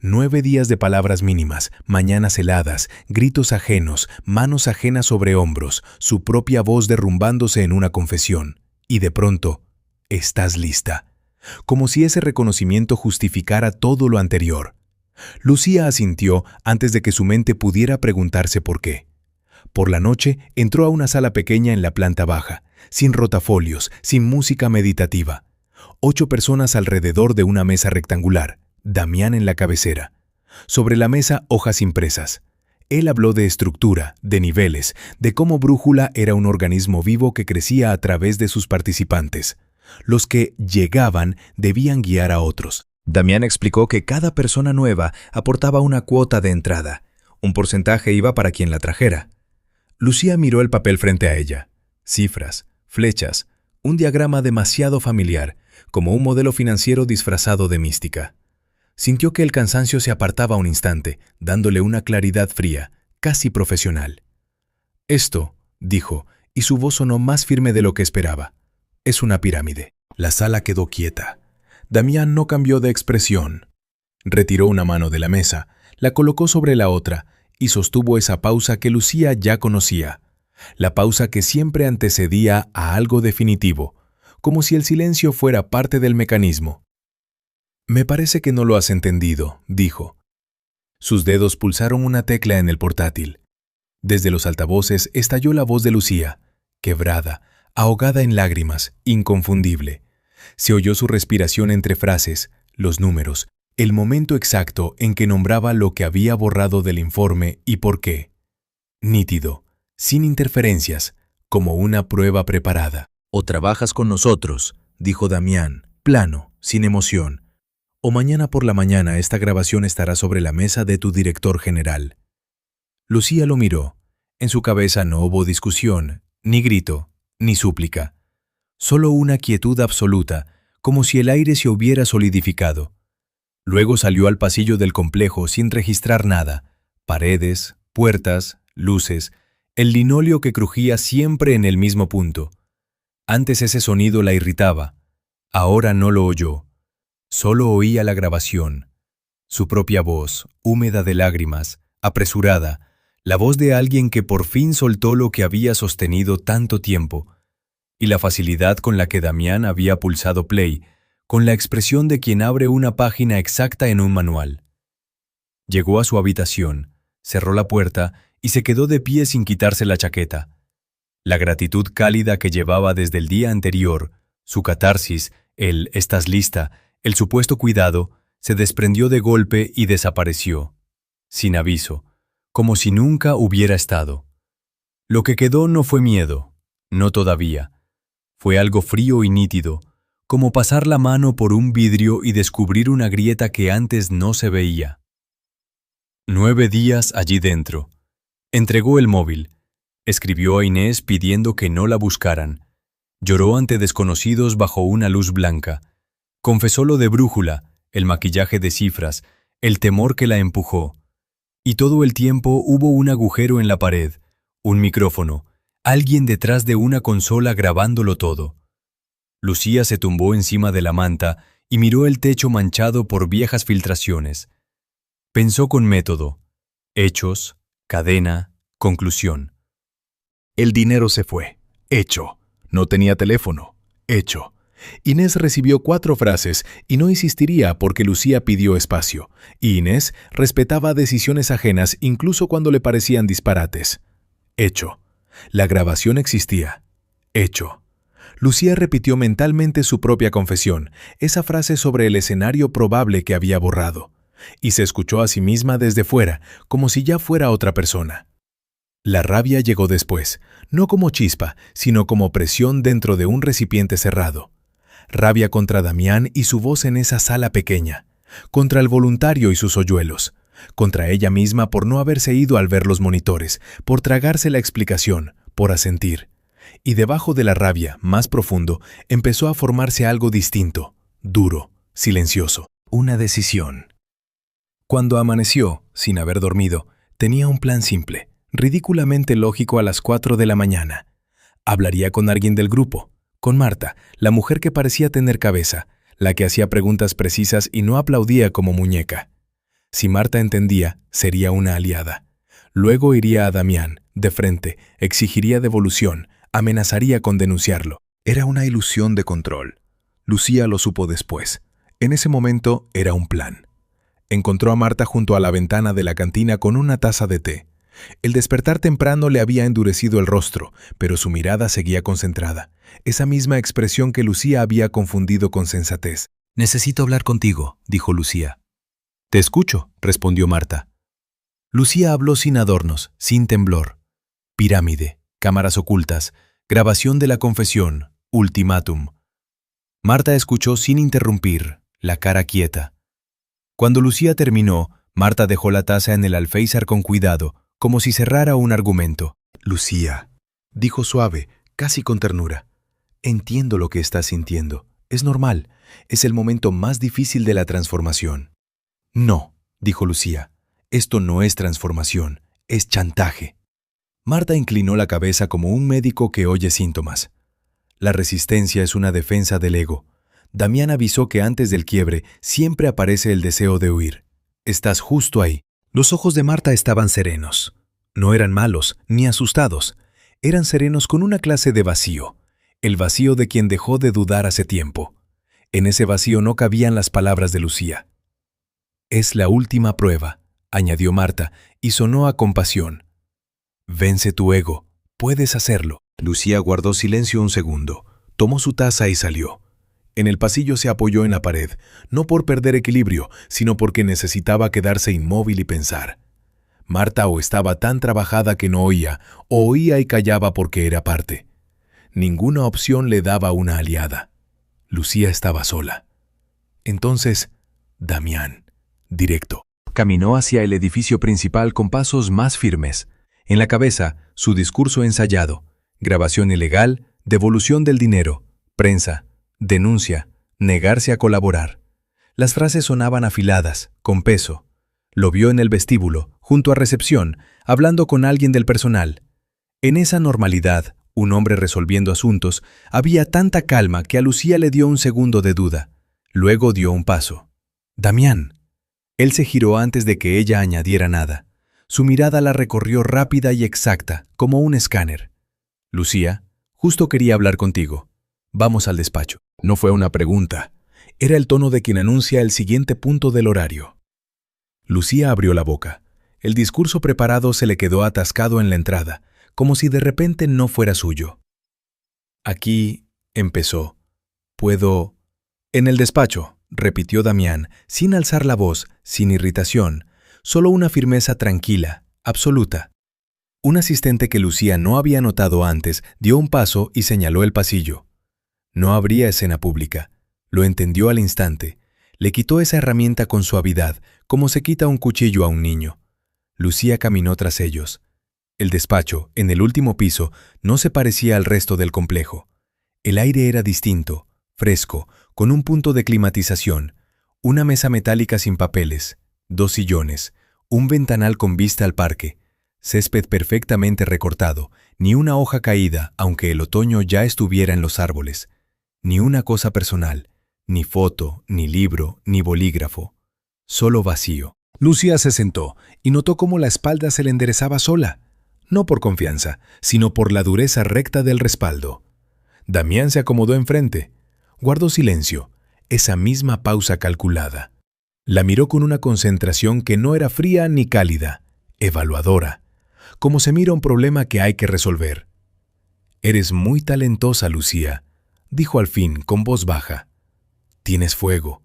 9 días de palabras mínimas, mañanas heladas, gritos ajenos, manos ajenas sobre hombros, su propia voz derrumbándose en una confesión. Y de pronto, estás lista. Como si ese reconocimiento justificara todo lo anterior. Lucía asintió antes de que su mente pudiera preguntarse por qué. Por la noche entró a una sala pequeña en la planta baja, sin rotafolios, sin música meditativa. 8 personas alrededor de una mesa rectangular. Damián en la cabecera. Sobre la mesa, hojas impresas. Él habló de estructura, de niveles, de cómo Brújula era un organismo vivo que crecía a través de sus participantes. Los que llegaban debían guiar a otros. Damián explicó que cada persona nueva aportaba una cuota de entrada. Un porcentaje iba para quien la trajera. Lucía miró el papel frente a ella. Cifras, flechas, un diagrama demasiado familiar, como un modelo financiero disfrazado de mística. Sintió que el cansancio se apartaba un instante, dándole una claridad fría, casi profesional. Esto, dijo, y su voz sonó más firme de lo que esperaba. Es una pirámide. La sala quedó quieta. Damián no cambió de expresión. Retiró una mano de la mesa, la colocó sobre la otra y sostuvo esa pausa que Lucía ya conocía. La pausa que siempre antecedía a algo definitivo, como si el silencio fuera parte del mecanismo. Me parece que no lo has entendido, dijo. Sus dedos pulsaron una tecla en el portátil. Desde los altavoces estalló la voz de Lucía, quebrada, ahogada en lágrimas, inconfundible. Se oyó su respiración entre frases, los números, el momento exacto en que nombraba lo que había borrado del informe y por qué. Nítido, sin interferencias, como una prueba preparada. O trabajas con nosotros, dijo Damián, Plano, sin emoción. O mañana por la mañana esta grabación estará sobre la mesa de tu director general. Lucía lo miró. En su cabeza no hubo discusión, ni grito, ni súplica. Solo una quietud absoluta, como si el aire se hubiera solidificado. Luego salió al pasillo del complejo sin registrar nada. Paredes, puertas, luces, el linóleo que crujía siempre en el mismo punto. Antes ese sonido la irritaba. Ahora no lo oyó. Solo oía la grabación. Su propia voz, húmeda de lágrimas, apresurada, la voz de alguien que por fin soltó lo que había sostenido tanto tiempo, y la facilidad con la que Damián había pulsado play, con la expresión de quien abre una página exacta en un manual. Llegó a su habitación, cerró la puerta y se quedó de pie sin quitarse la chaqueta. La gratitud cálida que llevaba desde el día anterior, su catarsis, el «estás lista», el supuesto cuidado, se desprendió de golpe y desapareció, sin aviso, como si nunca hubiera estado. Lo que quedó no fue miedo, no todavía. Fue algo frío y nítido, como pasar la mano por un vidrio y descubrir una grieta que antes no se veía. 9 días allí dentro. Entregó el móvil. Escribió a Inés pidiendo que no la buscaran. Lloró ante desconocidos bajo una luz blanca. Confesó lo de Brújula, el maquillaje de cifras, el temor que la empujó. Y todo el tiempo hubo un agujero en la pared, un micrófono, alguien detrás de una consola grabándolo todo. Lucía se tumbó encima de la manta y miró el techo manchado por viejas filtraciones. Pensó con método. Hechos, cadena, conclusión. El dinero se fue. Hecho. No tenía teléfono. Hecho. Inés recibió 4 frases y no insistiría porque Lucía pidió espacio, y Inés respetaba decisiones ajenas incluso cuando le parecían disparates. Hecho. La grabación existía. Hecho. Lucía repitió mentalmente su propia confesión, esa frase sobre el escenario probable que había borrado, y se escuchó a sí misma desde fuera, como si ya fuera otra persona. La rabia llegó después, no como chispa, sino como presión dentro de un recipiente cerrado. Rabia contra Damián y su voz en esa sala pequeña, contra el voluntario y sus hoyuelos, contra ella misma por no haberse ido al ver los monitores, por tragarse la explicación, por asentir. Y debajo de la rabia, más profundo, empezó a formarse algo distinto, duro, silencioso. Una decisión. Cuando amaneció, sin haber dormido, tenía un plan simple, ridículamente lógico a las 4 de la mañana. Hablaría con alguien del grupo, con Marta, la mujer que parecía tener cabeza, la que hacía preguntas precisas y no aplaudía como muñeca. Si Marta entendía, sería una aliada. Luego iría a Damián, de frente, exigiría devolución, amenazaría con denunciarlo. Era una ilusión de control. Lucía lo supo después. En ese momento era un plan. Encontró a Marta junto a la ventana de la cantina con una taza de té. El despertar temprano le había endurecido el rostro, pero su mirada seguía concentrada, esa misma expresión que Lucía había confundido con sensatez. «Necesito hablar contigo», dijo Lucía. «Te escucho», respondió Marta. Lucía habló sin adornos, sin temblor. Pirámide, cámaras ocultas, grabación de la confesión, ultimátum. Marta escuchó sin interrumpir, la cara quieta. Cuando Lucía terminó, Marta dejó la taza en el alféizar con cuidado, como si cerrara un argumento. «Lucía», dijo suave, casi con ternura, «entiendo lo que estás sintiendo. Es normal. Es el momento más difícil de la transformación». «No», dijo Lucía, «esto no es transformación, es chantaje». Marta inclinó la cabeza como un médico que oye síntomas. La resistencia es una defensa del ego. Damián avisó que antes del quiebre siempre aparece el deseo de huir. Estás justo ahí. Los ojos de Marta estaban serenos. No eran malos, ni asustados. Eran serenos con una clase de vacío. El vacío de quien dejó de dudar hace tiempo. En ese vacío no cabían las palabras de Lucía. «Es la última prueba», añadió Marta, y sonó a compasión. «Vence tu ego. Puedes hacerlo». Lucía guardó silencio un segundo. Tomó su taza y salió. En el pasillo se apoyó en la pared, no por perder equilibrio, sino porque necesitaba quedarse inmóvil y pensar. Marta o estaba tan trabajada que no oía, o oía y callaba porque era parte. Ninguna opción le daba una aliada. Lucía estaba sola. Entonces, Damián, directo. Caminó hacia el edificio principal con pasos más firmes. En la cabeza, su discurso ensayado. Grabación ilegal, devolución del dinero, prensa, denuncia, negarse a colaborar. Las frases sonaban afiladas, con peso. Lo vio en el vestíbulo, junto a recepción, hablando con alguien del personal. En esa normalidad, un hombre resolviendo asuntos, había tanta calma que a Lucía le dio un segundo de duda. Luego dio un paso. «Damián». Él se giró antes de que ella añadiera nada. Su mirada la recorrió rápida y exacta, como un escáner. «Lucía, justo quería hablar contigo. Vamos al despacho». No fue una pregunta. Era el tono de quien anuncia el siguiente punto del horario. Lucía abrió la boca. El discurso preparado se le quedó atascado en la entrada, como si de repente no fuera suyo. «Aquí», empezó. «Puedo...» «En el despacho», repitió Damián, sin alzar la voz, sin irritación, solo una firmeza tranquila, absoluta. Un asistente que Lucía no había notado antes dio un paso y señaló el pasillo. No habría escena pública. Lo entendió al instante. Le quitó esa herramienta con suavidad, como se quita un cuchillo a un niño. Lucía caminó tras ellos. El despacho, en el último piso, no se parecía al resto del complejo. El aire era distinto, fresco, con un punto de climatización, una mesa metálica sin papeles, 2 sillones, un ventanal con vista al parque, césped perfectamente recortado, ni una hoja caída, aunque el otoño ya estuviera en los árboles, ni una cosa personal, ni foto, ni libro, ni bolígrafo, solo vacío. Lucía se sentó y notó cómo la espalda se le enderezaba sola, no por confianza, sino por la dureza recta del respaldo. Damián se acomodó enfrente. Guardó silencio, esa misma pausa calculada. La miró con una concentración que no era fría ni cálida, evaluadora, como se mira un problema que hay que resolver. «Eres muy talentosa, Lucía», dijo al fin con voz baja. «Tienes fuego.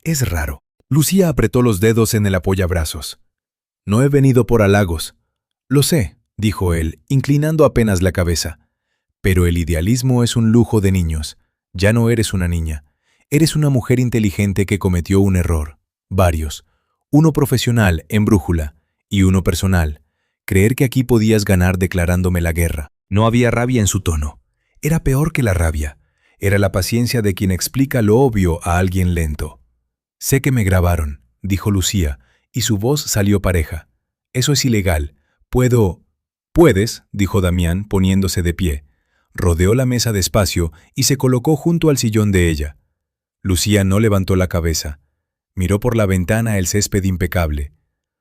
Es raro». Lucía apretó los dedos en el apoyabrazos. «No he venido por halagos». «Lo sé», dijo él, inclinando apenas la cabeza. «Pero el idealismo es un lujo de niños. Ya no eres una niña. Eres una mujer inteligente que cometió un error. Varios. Uno profesional, en brújula, y uno personal. Creer que aquí podías ganar declarándome la guerra». No había rabia en su tono. Era peor que la rabia. Era la paciencia de quien explica lo obvio a alguien lento. «Sé que me grabaron», dijo Lucía, y su voz salió pareja. «Eso es ilegal. Puedo...» «Puedes», dijo Damián, poniéndose de pie. Rodeó la mesa despacio y se colocó junto al sillón de ella. Lucía no levantó la cabeza. Miró por la ventana el césped impecable.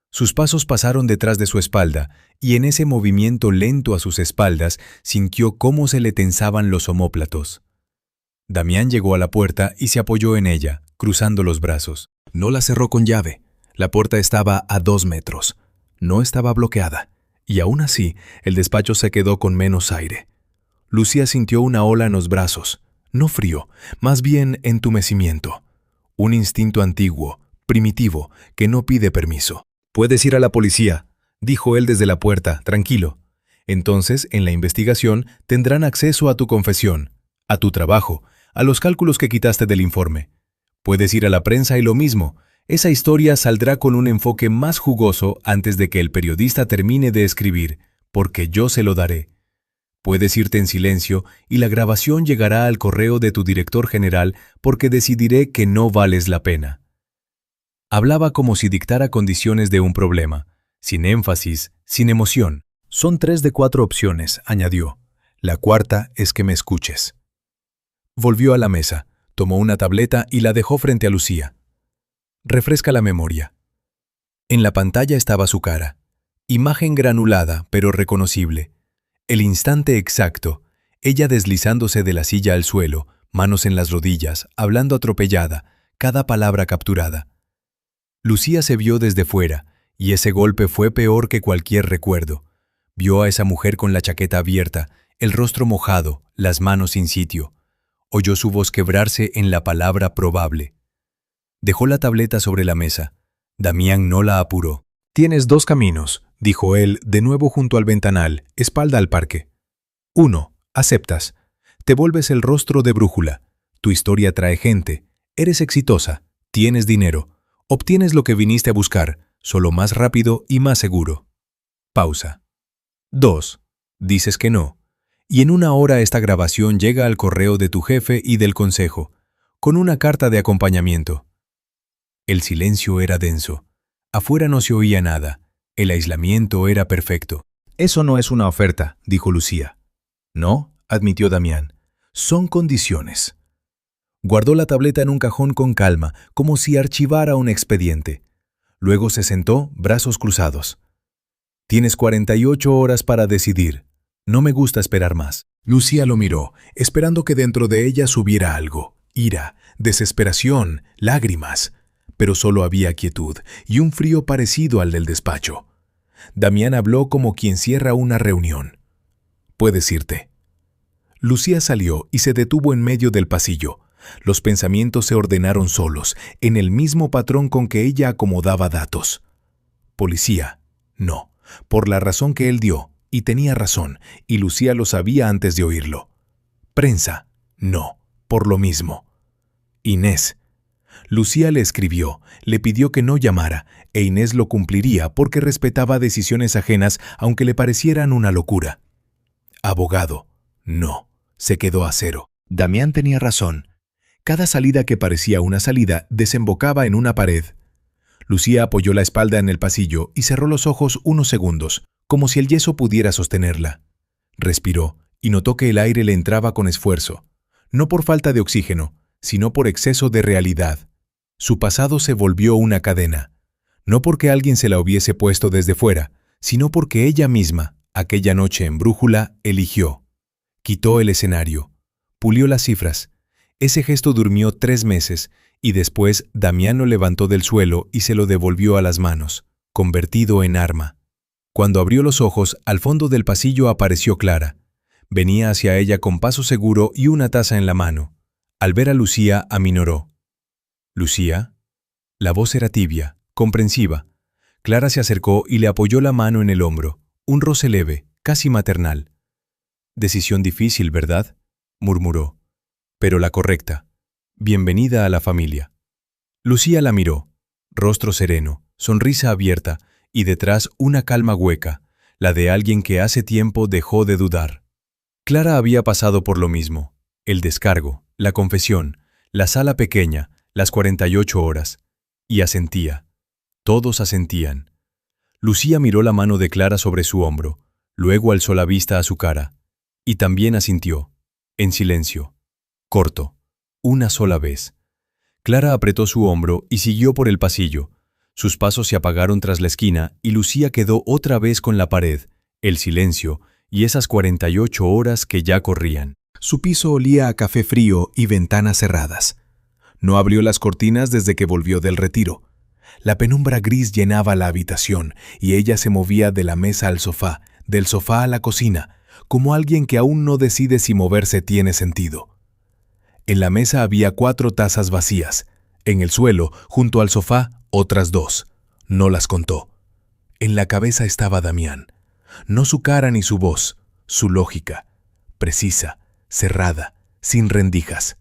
Sus pasos pasaron detrás de su espalda, y en ese movimiento lento a sus espaldas sintió cómo se le tensaban los omóplatos. Damián llegó a la puerta y se apoyó en ella, cruzando los brazos. No la cerró con llave. La puerta estaba a 2 metros. No estaba bloqueada, y aún así el despacho se quedó con menos aire. Lucía sintió una ola en los brazos, no frío, más bien entumecimiento. Un instinto antiguo, primitivo, que no pide permiso. «Puedes ir a la policía», dijo él desde la puerta, tranquilo. «Entonces, en la investigación, tendrán acceso a tu confesión, a tu trabajo, a los cálculos que quitaste del informe. Puedes ir a la prensa y lo mismo. Esa historia saldrá con un enfoque más jugoso antes de que el periodista termine de escribir, porque yo se lo daré. Puedes irte en silencio y la grabación llegará al correo de tu director general porque decidiré que no vales la pena». Hablaba como si dictara condiciones de un problema, sin énfasis, sin emoción. «Son 3 de 4 opciones», añadió. «La cuarta es que me escuches». Volvió a la mesa, tomó una tableta y la dejó frente a Lucía. Refresca la memoria. En la pantalla estaba su cara, imagen granulada pero reconocible. El instante exacto, ella deslizándose de la silla al suelo, manos en las rodillas, hablando atropellada, cada palabra capturada. Lucía se vio desde fuera, y ese golpe fue peor que cualquier recuerdo. Vio a esa mujer con la chaqueta abierta, el rostro mojado, las manos sin sitio. Oyó su voz quebrarse en la palabra probable. Dejó la tableta sobre la mesa. Damián no la apuró. «Tienes 2 caminos», dijo él, de nuevo junto al ventanal, espalda al parque. 1. Aceptas. Te vuelves el rostro de brújula. Tu historia trae gente. Eres exitosa. Tienes dinero. Obtienes lo que viniste a buscar, solo más rápido y más seguro. Pausa. 2. Dices que no. Y en 1 hora esta grabación llega al correo de tu jefe y del consejo, con una carta de acompañamiento. El silencio era denso. Afuera no se oía nada. El aislamiento era perfecto. «Eso no es una oferta», dijo Lucía. «No», admitió Damián. «Son condiciones». Guardó la tableta en un cajón con calma, como si archivara un expediente. Luego se sentó, brazos cruzados. «Tienes 48 horas para decidir. No me gusta esperar más». Lucía lo miró, esperando que dentro de ella subiera algo. Ira, desesperación, lágrimas. Pero solo había quietud y un frío parecido al del despacho. Damián habló como quien cierra una reunión. «Puedes irte». Lucía salió y se detuvo en medio del pasillo. Los pensamientos se ordenaron solos, en el mismo patrón con que ella acomodaba datos. Policía, no, por la razón que él dio, y tenía razón, y Lucía lo sabía antes de oírlo. Prensa, no, por lo mismo. Inés. Lucía le escribió, le pidió que no llamara, e Inés lo cumpliría porque respetaba decisiones ajenas aunque le parecieran una locura. Abogado. No. Se quedó a cero. Damián tenía razón. Cada salida que parecía una salida desembocaba en una pared. Lucía apoyó la espalda en el pasillo y cerró los ojos unos segundos, como si el yeso pudiera sostenerla. Respiró y notó que el aire le entraba con esfuerzo, no por falta de oxígeno, sino por exceso de realidad. Su pasado se volvió una cadena, no porque alguien se la hubiese puesto desde fuera, sino porque ella misma, aquella noche en Brújula, eligió. Quitó el escenario, pulió las cifras. Ese gesto durmió 3 meses y después Damián lo levantó del suelo y se lo devolvió a las manos, convertido en arma. Cuando abrió los ojos, al fondo del pasillo apareció Clara. Venía hacia ella con paso seguro y una taza en la mano. Al ver a Lucía, aminoró. «¿Lucía?» La voz era tibia, comprensiva. Clara se acercó y le apoyó la mano en el hombro, un roce leve, casi maternal. «Decisión difícil, ¿verdad?», murmuró. «Pero la correcta. Bienvenida a la familia». Lucía la miró, rostro sereno, sonrisa abierta y detrás una calma hueca, la de alguien que hace tiempo dejó de dudar. Clara había pasado por lo mismo, el descargo, la confesión, la sala pequeña, las 48 horas, y asentía. Todos asentían. Lucía miró la mano de Clara sobre su hombro, luego alzó la vista a su cara, y también asintió, en silencio, corto, una sola vez. Clara apretó su hombro y siguió por el pasillo. Sus pasos se apagaron tras la esquina y Lucía quedó otra vez con la pared, el silencio y esas 48 horas que ya corrían. Su piso olía a café frío y ventanas cerradas. No abrió las cortinas desde que volvió del retiro. La penumbra gris llenaba la habitación y ella se movía de la mesa al sofá, del sofá a la cocina, como alguien que aún no decide si moverse tiene sentido. En la mesa había 4 tazas vacías. En el suelo, junto al sofá, otras 2. No las contó. En la cabeza estaba Damián. No su cara ni su voz, su lógica. Precisa, cerrada, sin rendijas.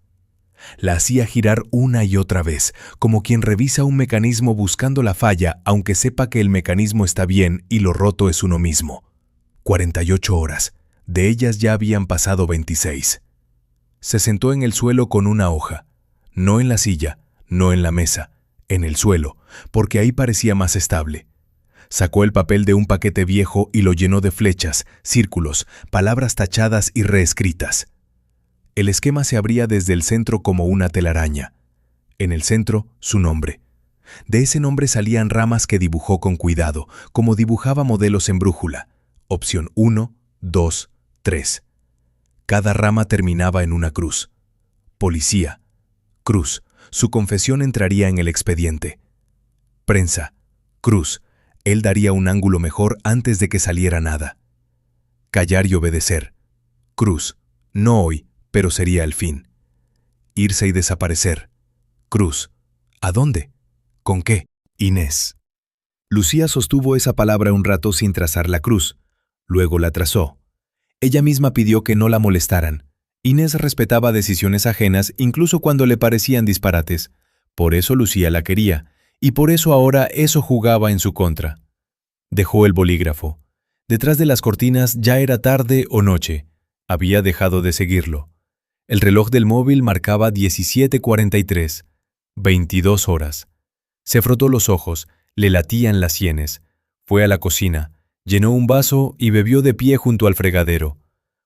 La hacía girar una y otra vez, como quien revisa un mecanismo buscando la falla, aunque sepa que el mecanismo está bien y lo roto es uno mismo. 48 horas. De ellas ya habían pasado 26. Se sentó en el suelo con una hoja. No en la silla, no en la mesa, en el suelo, porque ahí parecía más estable. Sacó el papel de un paquete viejo y lo llenó de flechas, círculos, palabras tachadas y reescritas. El esquema se abría desde el centro como una telaraña. En el centro, su nombre. De ese nombre salían ramas que dibujó con cuidado, como dibujaba modelos en brújula. Opción 1, 2, 3. Cada rama terminaba en una cruz. Policía. Cruz. Su confesión entraría en el expediente. Prensa. Cruz. Él daría un ángulo mejor antes de que saliera nada. Callar y obedecer. Cruz. No hoy, pero sería el fin. Irse y desaparecer. Cruz. ¿A dónde? ¿Con qué? Inés. Lucía sostuvo esa palabra un rato sin trazar la cruz. Luego la trazó. Ella misma pidió que no la molestaran. Inés respetaba decisiones ajenas incluso cuando le parecían disparates. Por eso Lucía la quería, y por eso ahora eso jugaba en su contra. Dejó el bolígrafo. Detrás de las cortinas ya era tarde o noche. Había dejado de seguirlo. El reloj del móvil marcaba 17:43. 22 horas. Se frotó los ojos, le latían las sienes. Fue a la cocina, llenó un vaso y bebió de pie junto al fregadero.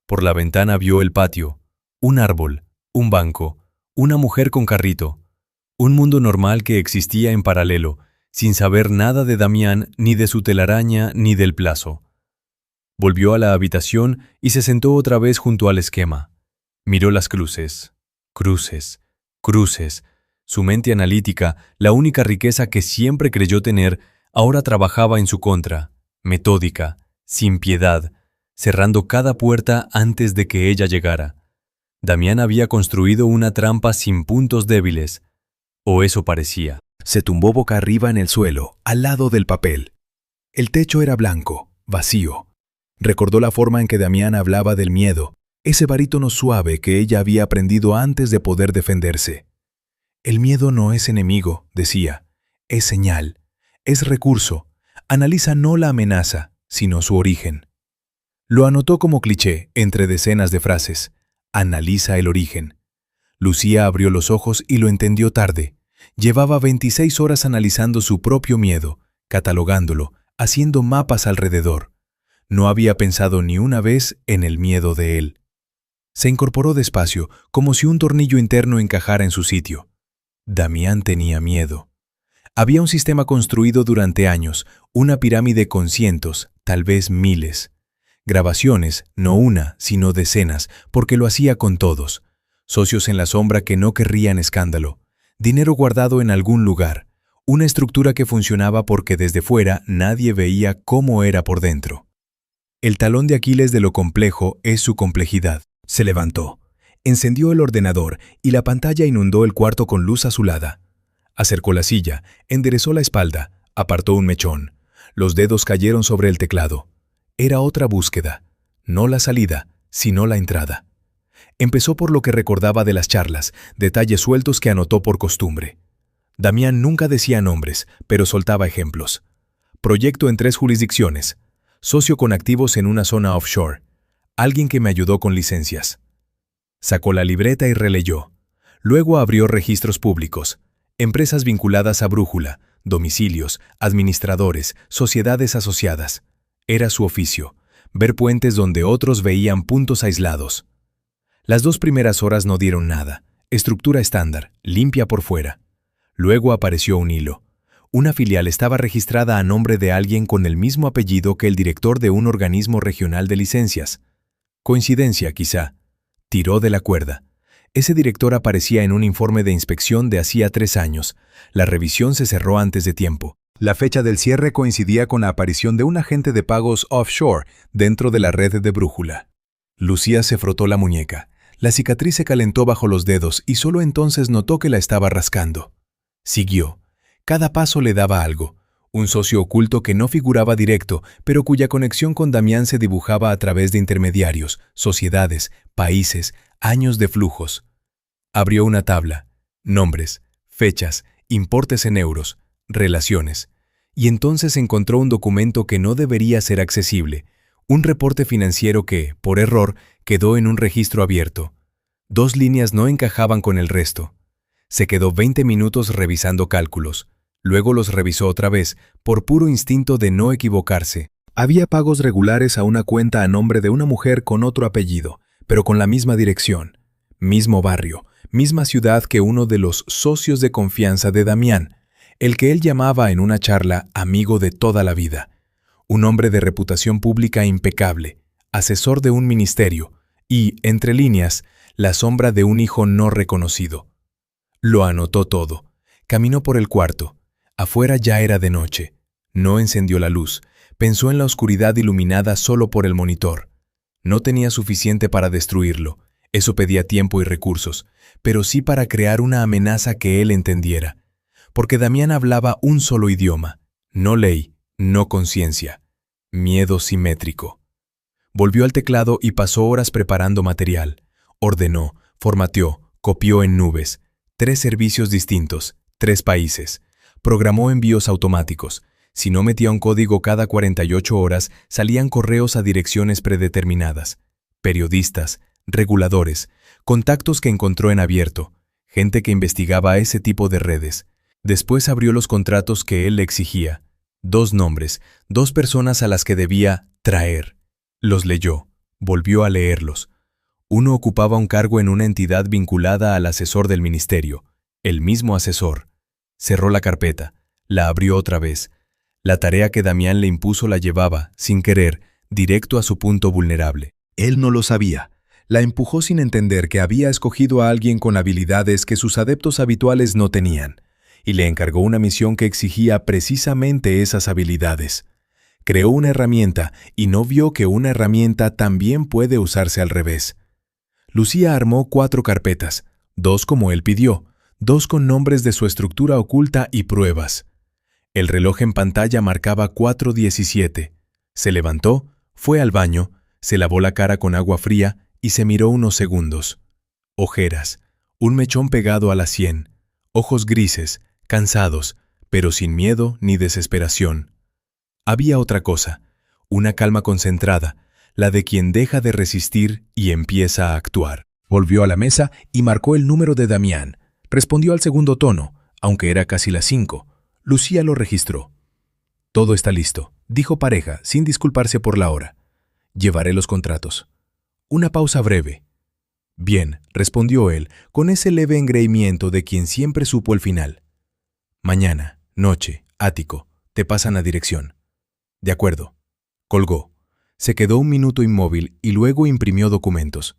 Por la ventana vio el patio, un árbol, un banco, una mujer con carrito. Un mundo normal que existía en paralelo, sin saber nada de Damián, ni de su telaraña, ni del plazo. Volvió a la habitación y se sentó otra vez junto al esquema. Miró las cruces, cruces, cruces. Su mente analítica, la única riqueza que siempre creyó tener, ahora trabajaba en su contra, metódica, sin piedad, cerrando cada puerta antes de que ella llegara. Damián había construido una trampa sin puntos débiles, o eso parecía. Se tumbó boca arriba en el suelo, al lado del papel. El techo era blanco, vacío. Recordó la forma en que Damián hablaba del miedo, ese barítono suave que ella había aprendido antes de poder defenderse. El miedo no es enemigo, decía. Es señal. Es recurso. Analiza no la amenaza, sino su origen. Lo anotó como cliché entre decenas de frases. Analiza el origen. Lucía abrió los ojos y lo entendió tarde. Llevaba 26 horas analizando su propio miedo, catalogándolo, haciendo mapas alrededor. No había pensado ni una vez en el miedo de él. Se incorporó despacio, como si un tornillo interno encajara en su sitio. Damián tenía miedo. Había un sistema construido durante años, una pirámide con cientos, tal vez miles. Grabaciones, no una, sino decenas, porque lo hacía con todos. Socios en la sombra que no querrían escándalo. Dinero guardado en algún lugar. Una estructura que funcionaba porque desde fuera nadie veía cómo era por dentro. El talón de Aquiles de lo complejo es su complejidad. Se levantó, encendió el ordenador y la pantalla inundó el cuarto con luz azulada. Acercó la silla, enderezó la espalda, apartó un mechón. Los dedos cayeron sobre el teclado. Era otra búsqueda, no la salida, sino la entrada. Empezó por lo que recordaba de las charlas, detalles sueltos que anotó por costumbre. Damián nunca decía nombres, pero soltaba ejemplos. Proyecto en 3 jurisdicciones. Socio con activos en una zona offshore. Alguien que me ayudó con licencias. Sacó la libreta y releyó. Luego abrió registros públicos. Empresas vinculadas a Brújula, domicilios, administradores, sociedades asociadas. Era su oficio, ver puentes donde otros veían puntos aislados. Las 2 primeras horas no dieron nada. Estructura estándar, limpia por fuera. Luego apareció un hilo. Una filial estaba registrada a nombre de alguien con el mismo apellido que el director de un organismo regional de licencias. Coincidencia, quizá. Tiró de la cuerda. Ese director aparecía en un informe de inspección de hacía 3 años. La revisión se cerró antes de tiempo. La fecha del cierre coincidía con la aparición de un agente de pagos offshore dentro de la red de Brújula. Lucía se frotó la muñeca. La cicatriz se calentó bajo los dedos y solo entonces notó que la estaba rascando. Siguió. Cada paso le daba algo. Un socio oculto que no figuraba directo, pero cuya conexión con Damián se dibujaba a través de intermediarios, sociedades, países, años de flujos. Abrió una tabla. Nombres, fechas, importes en euros, relaciones. Y entonces encontró un documento que no debería ser accesible. Un reporte financiero que, por error, quedó en un registro abierto. 2 líneas no encajaban con el resto. Se quedó 20 minutos revisando cálculos. Luego los revisó otra vez, por puro instinto de no equivocarse. Había pagos regulares a una cuenta a nombre de una mujer con otro apellido, pero con la misma dirección, mismo barrio, misma ciudad que uno de los socios de confianza de Damián, el que él llamaba en una charla amigo de toda la vida. Un hombre de reputación pública impecable, asesor de un ministerio y, entre líneas, la sombra de un hijo no reconocido. Lo anotó todo. Caminó por el cuarto. Afuera ya era de noche. No encendió la luz. Pensó en la oscuridad iluminada solo por el monitor. No tenía suficiente para destruirlo. Eso pedía tiempo y recursos, pero sí para crear una amenaza que él entendiera. Porque Damián hablaba un solo idioma. No ley, no conciencia. Miedo simétrico. Volvió al teclado y pasó horas preparando material. Ordenó, formateó, copió en nubes. 3 servicios distintos, 3 países. Programó envíos automáticos. Si no metía un código cada 48 horas, salían correos a direcciones predeterminadas. Periodistas, reguladores, contactos que encontró en abierto, gente que investigaba ese tipo de redes. Después abrió los contratos que él le exigía. 2 nombres, 2 personas a las que debía traer. Los leyó, volvió a leerlos. Uno ocupaba un cargo en una entidad vinculada al asesor del ministerio, el mismo asesor. Cerró la carpeta, la abrió otra vez. La tarea que Damián le impuso la llevaba, sin querer, directo a su punto vulnerable. Él no lo sabía. La empujó sin entender que había escogido a alguien con habilidades que sus adeptos habituales no tenían, y le encargó una misión que exigía precisamente esas habilidades. Creó una herramienta y no vio que una herramienta también puede usarse al revés. Lucía armó 4 carpetas, 2 como él pidió, 2 con nombres de su estructura oculta y pruebas. El reloj en pantalla marcaba 4:17. Se levantó, fue al baño, se lavó la cara con agua fría y se miró unos segundos. Ojeras, un mechón pegado a la sien, ojos grises, cansados, pero sin miedo ni desesperación. Había otra cosa, una calma concentrada, la de quien deja de resistir y empieza a actuar. Volvió a la mesa y marcó el número de Damián. Respondió al segundo tono, aunque era casi las 5. Lucía lo registró. «Todo está listo», dijo Pareja, sin disculparse por la hora. «Llevaré los contratos». Una pausa breve. «Bien», respondió él, con ese leve engreimiento de quien siempre supo el final. «Mañana, noche, ático, te pasan a dirección». «De acuerdo». Colgó. Se quedó un minuto inmóvil y luego imprimió documentos.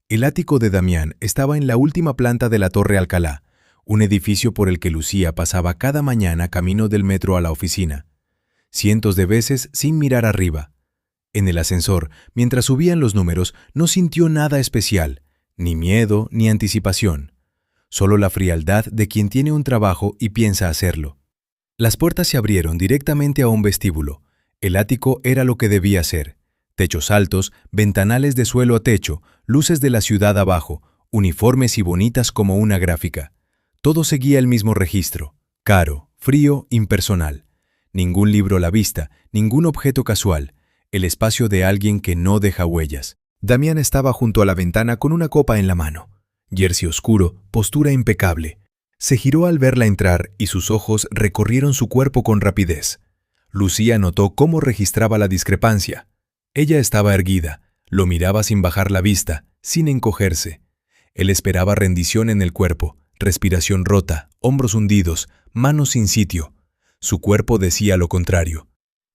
El ático de Damián estaba en la última planta de la Torre Alcalá, un edificio por el que Lucía pasaba cada mañana camino del metro a la oficina. Cientos de veces sin mirar arriba. En el ascensor, mientras subían los números, no sintió nada especial, ni miedo ni anticipación. Solo la frialdad de quien tiene un trabajo y piensa hacerlo. Las puertas se abrieron directamente a un vestíbulo. El ático era lo que debía ser. Techos altos, ventanales de suelo a techo, luces de la ciudad abajo, uniformes y bonitas como una gráfica. Todo seguía el mismo registro, caro, frío, impersonal. Ningún libro a la vista, ningún objeto casual, el espacio de alguien que no deja huellas. Damián estaba junto a la ventana con una copa en la mano. Jersey oscuro, postura impecable. Se giró al verla entrar y sus ojos recorrieron su cuerpo con rapidez. Lucía notó cómo registraba la discrepancia. Ella estaba erguida, lo miraba sin bajar la vista, sin encogerse. Él esperaba rendición en el cuerpo, respiración rota, hombros hundidos, manos sin sitio. Su cuerpo decía lo contrario.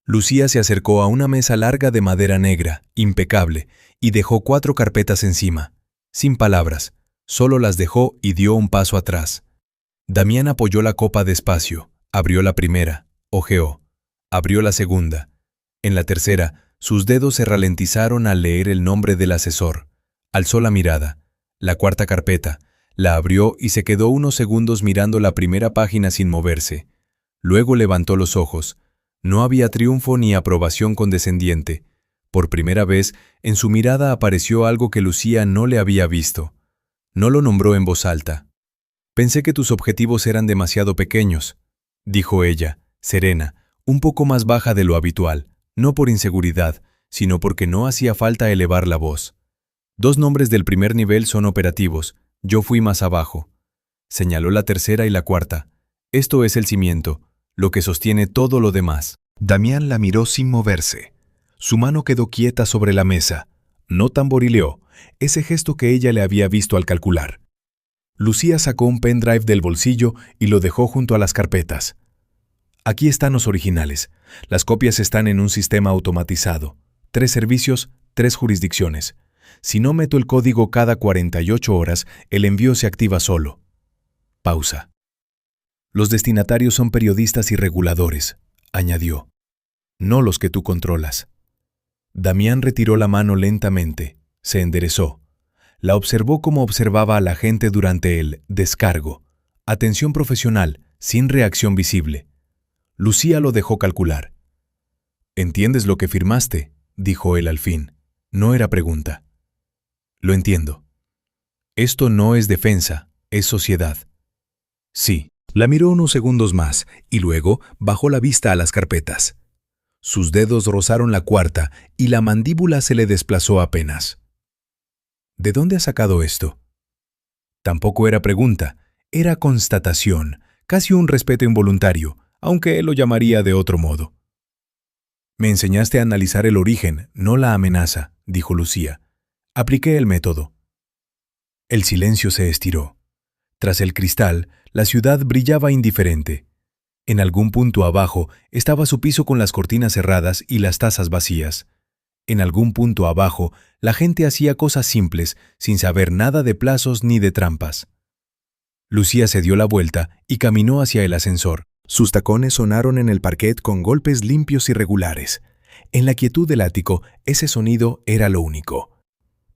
Lucía se acercó a una mesa larga de madera negra, impecable, y dejó 4 carpetas encima. Sin palabras, solo las dejó y dio un paso atrás. Damián apoyó la copa despacio, abrió la primera, hojeó. Abrió la segunda. En la tercera, sus dedos se ralentizaron al leer el nombre del asesor. Alzó la mirada. La 4ª carpeta. La abrió y se quedó unos segundos mirando la primera página sin moverse. Luego levantó los ojos. No había triunfo ni aprobación condescendiente. Por primera vez, en su mirada apareció algo que Lucía no le había visto. No lo nombró en voz alta. «Pensé que tus objetivos eran demasiado pequeños», dijo ella, serena, un poco más baja de lo habitual, no por inseguridad, sino porque no hacía falta elevar la voz. 2 nombres del primer nivel son operativos, yo fui más abajo. Señaló la tercera y la 4ª. Esto es el cimiento, lo que sostiene todo lo demás. Damián la miró sin moverse. Su mano quedó quieta sobre la mesa. No tamborileó, ese gesto que ella le había visto al calcular. Lucía sacó un pendrive del bolsillo y lo dejó junto a las carpetas. «Aquí están los originales. Las copias están en un sistema automatizado. 3 servicios, 3 jurisdicciones. Si no meto el código cada 48 horas, el envío se activa solo». Pausa. «Los destinatarios son periodistas y reguladores», añadió. «No los que tú controlas». Damián retiró la mano lentamente, se enderezó. La observó como observaba a la gente durante el descargo. Atención profesional, sin reacción visible. Lucía lo dejó calcular. «¿Entiendes lo que firmaste?», dijo él al fin. No era pregunta. «Lo entiendo». «Esto no es defensa, es sociedad». «Sí». La miró unos segundos más y luego bajó la vista a las carpetas. Sus dedos rozaron la 4ª y la mandíbula se le desplazó apenas. «¿De dónde has sacado esto?». Tampoco era pregunta, era constatación, casi un respeto involuntario, aunque él lo llamaría de otro modo. «Me enseñaste a analizar el origen, no la amenaza», dijo Lucía. «Apliqué el método». El silencio se estiró. Tras el cristal, la ciudad brillaba indiferente. En algún punto abajo estaba su piso con las cortinas cerradas y las tazas vacías. En algún punto abajo, la gente hacía cosas simples, sin saber nada de plazos ni de trampas. Lucía se dio la vuelta y caminó hacia el ascensor. Sus tacones sonaron en el parquet con golpes limpios y regulares. En la quietud del ático, ese sonido era lo único.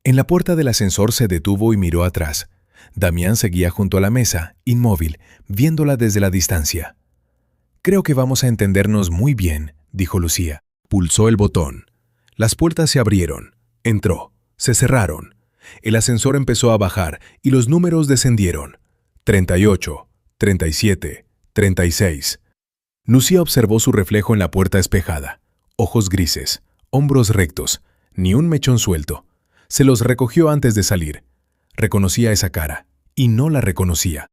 En la puerta del ascensor se detuvo y miró atrás. Damián seguía junto a la mesa, inmóvil, viéndola desde la distancia. «Creo que vamos a entendernos muy bien», dijo Lucía. Pulsó el botón. Las puertas se abrieron. Entró. Se cerraron. El ascensor empezó a bajar y los números descendieron. 38, 37, 36. Lucía observó su reflejo en la puerta espejada. Ojos grises, hombros rectos, ni un mechón suelto. Se los recogió antes de salir. Reconocía esa cara, y no la reconocía.